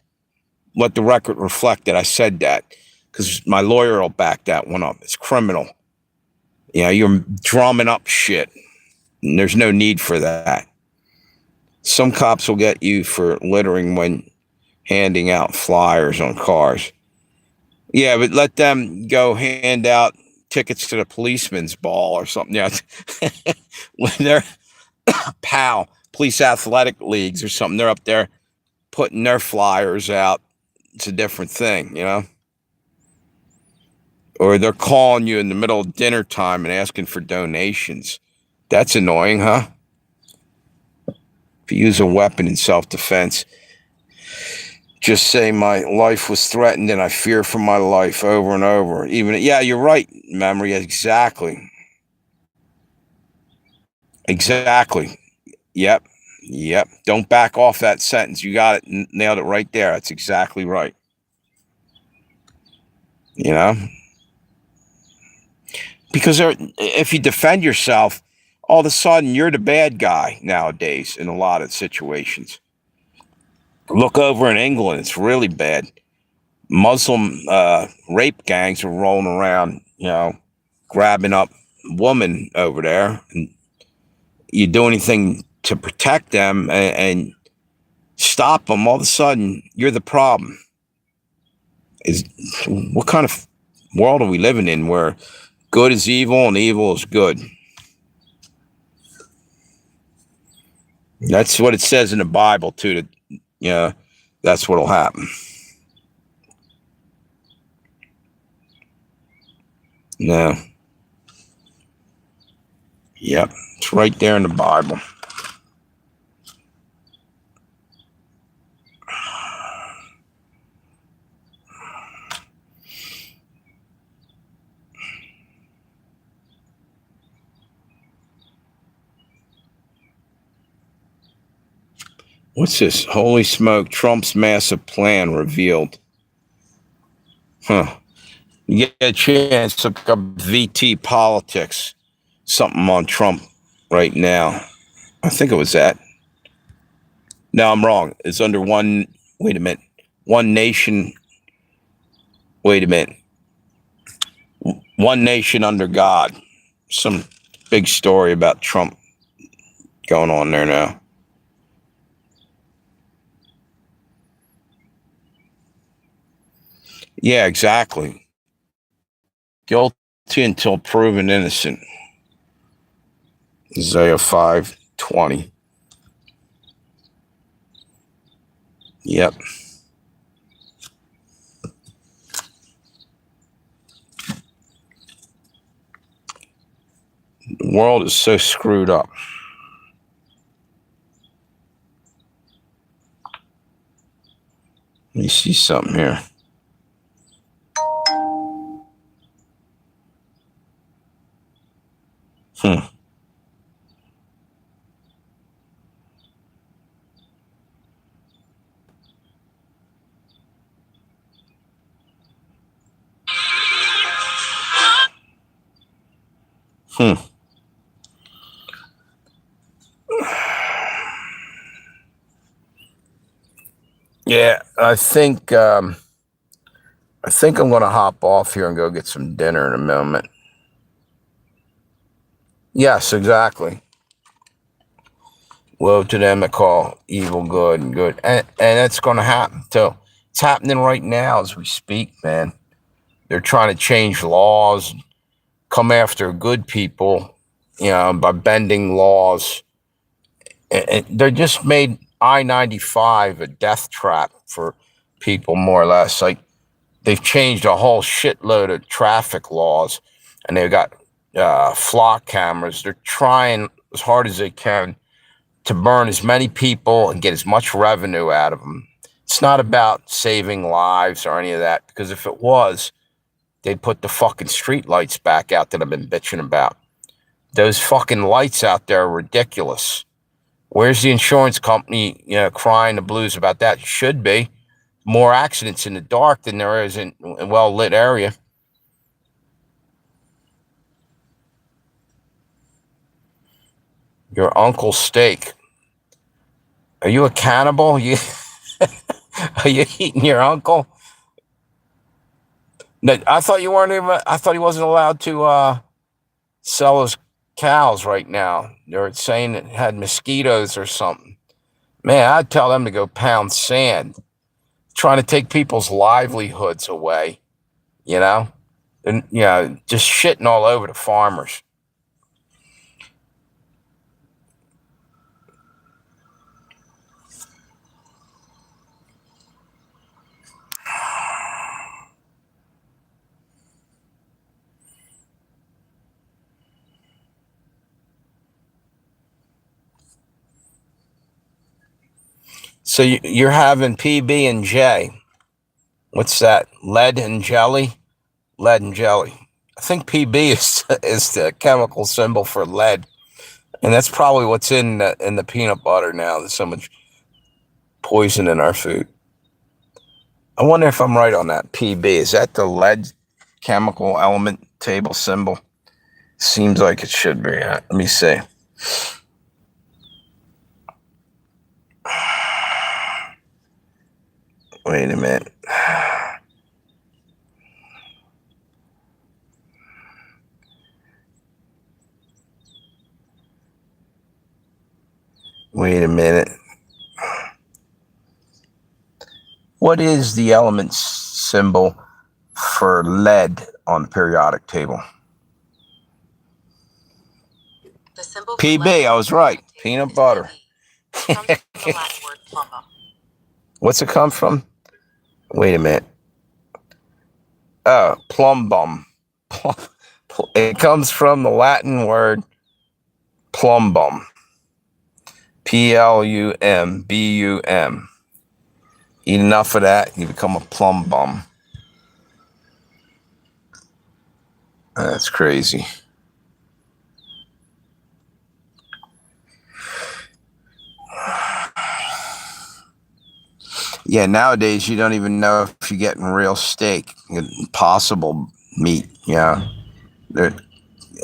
Let the record reflect that I said that, because my lawyer will back that one up. It's criminal. You're drumming up shit, and there's no need for that. Some cops will get you for littering when handing out flyers on cars. Yeah, but let them go hand out tickets to the policeman's ball or something. Yeah, when they're police athletic leagues or something, they're up there putting their flyers out. It's a different thing, Or they're calling you in the middle of dinner time and asking for donations. That's annoying, huh? If you use a weapon in self-defense, just say my life was threatened and I fear for my life over and over. Yeah, you're right, memory. Exactly. Yep. Don't back off that sentence. You got it. Nailed it right there. That's exactly right. Because if you defend yourself, all of a sudden you're the bad guy nowadays in a lot of situations. Look over in England, it's really bad. Muslim rape gangs are rolling around, grabbing up women over there. And you do anything to protect them and stop them, all of a sudden you're the problem. What kind of world are we living in where good is evil and evil is good? That's what it says in the Bible too. That's what'll happen. No. Yep, it's right there in the Bible. What's this? Holy smoke, Trump's massive plan revealed. Huh. You get a chance to look up VT politics. Something on Trump right now. I think it was that. No, I'm wrong. It's under one. Wait a minute. One nation. Wait a minute. One nation under God. Some big story about Trump going on there now. Yeah, exactly. Guilty until proven innocent. Isaiah 5:20. Yep. The world is so screwed up. Let me see something here. Hmm. Hmm. Yeah, I think I'm gonna hop off here and go get some dinner in a moment. Yes, exactly. Woe to them that call evil good and good, and that's gonna happen too. It's happening right now as we speak, man. They're trying to change laws, come after good people, by bending laws. And they just made I-95 a death trap for people, more or less. Like they've changed a whole shitload of traffic laws, and they've got flock cameras. They're trying as hard as they can to burn as many people and get as much revenue out of them. It's not about saving lives or any of that, because if it was, they'd put the fucking street lights back out that I've been bitching about. Those fucking lights out there are ridiculous. Where's the insurance company, crying the blues about that? Should be more accidents in the dark than there is in a well-lit area. Your uncle's steak. Are you a cannibal? Are you eating your uncle? No, I thought you weren't even. I thought he wasn't allowed to sell his cows right now. They're saying it had mosquitoes or something. Man, I'd tell them to go pound sand. Trying to take people's livelihoods away, you know? And, just shitting all over the farmers. So you're having PB and J. What's that? Lead and jelly? Lead and jelly. I think PB is the chemical symbol for lead. And that's probably what's in the peanut butter now. There's so much poison in our food. I wonder if I'm right on that. PB, is that the lead chemical element table symbol? Seems like it should be. Let me see. Wait a minute. Wait a minute. What is the element symbol for lead on the periodic table? The symbol for PB, lead I was right. Peanut butter. It comes from the Latin word plumba. What's it come from? Wait a minute. Oh, plumbum. It comes from the Latin word plumbum. Plumbum. Eat enough of that, you become a plum bum. That's crazy. Yeah, nowadays you don't even know if you're getting real steak. Possible meat, They're,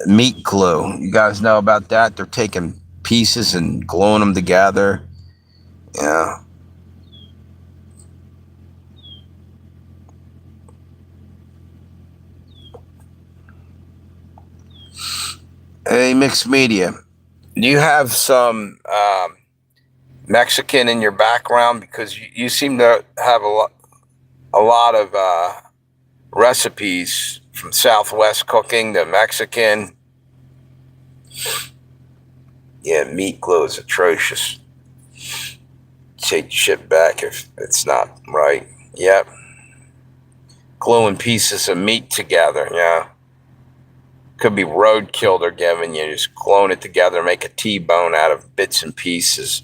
meat glue. You guys know about that? They're taking pieces and gluing them together. Yeah. Hey, mixed media. Do you have some Mexican in your background? Because you seem to have a lot of recipes from Southwest cooking to Mexican. Yeah, meat glue is atrocious. Take shit back if it's not right. Yep. Gluing pieces of meat together, yeah. Could be roadkill they're giving you. Just gluing it together, make a T-bone out of bits and pieces.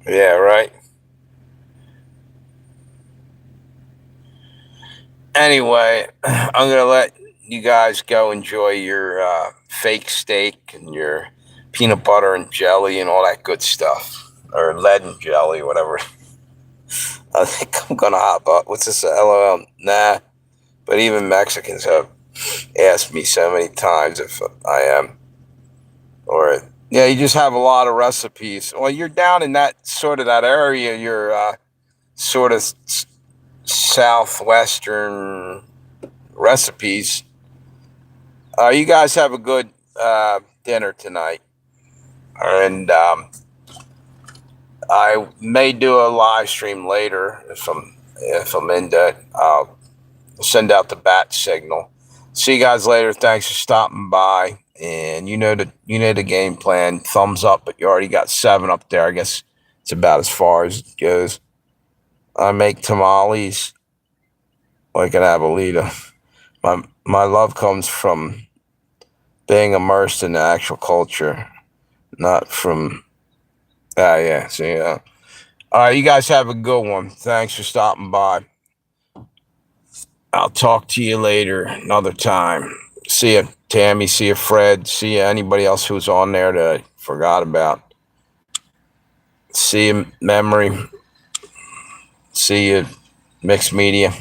Yeah, right. Anyway, I'm gonna let you guys go enjoy your fake steak and your peanut butter and jelly and all that good stuff, or lead and jelly, whatever. I think I'm gonna hop up. What's this? LOL? Nah. But even Mexicans have asked me so many times if I am, or yeah, you just have a lot of recipes. Well, you're down in that sort of that area. You're sort of southwestern recipes. You guys have a good dinner tonight, and I may do a live stream later if I'm into it. I'll send out the bat signal. See you guys later. Thanks for stopping by. And you know the game plan. Thumbs up, but you already got 7 up there. I guess it's about as far as it goes. I make tamales like an abuelita. My love comes from being immersed in the actual culture, not from yeah. See, all right, you guys have a good one. Thanks for stopping by. I'll talk to you later, another time. See you, Tammy. See you, Fred. See you, anybody else who's on there that I forgot about. See you, Memory. See you, Mixed Media.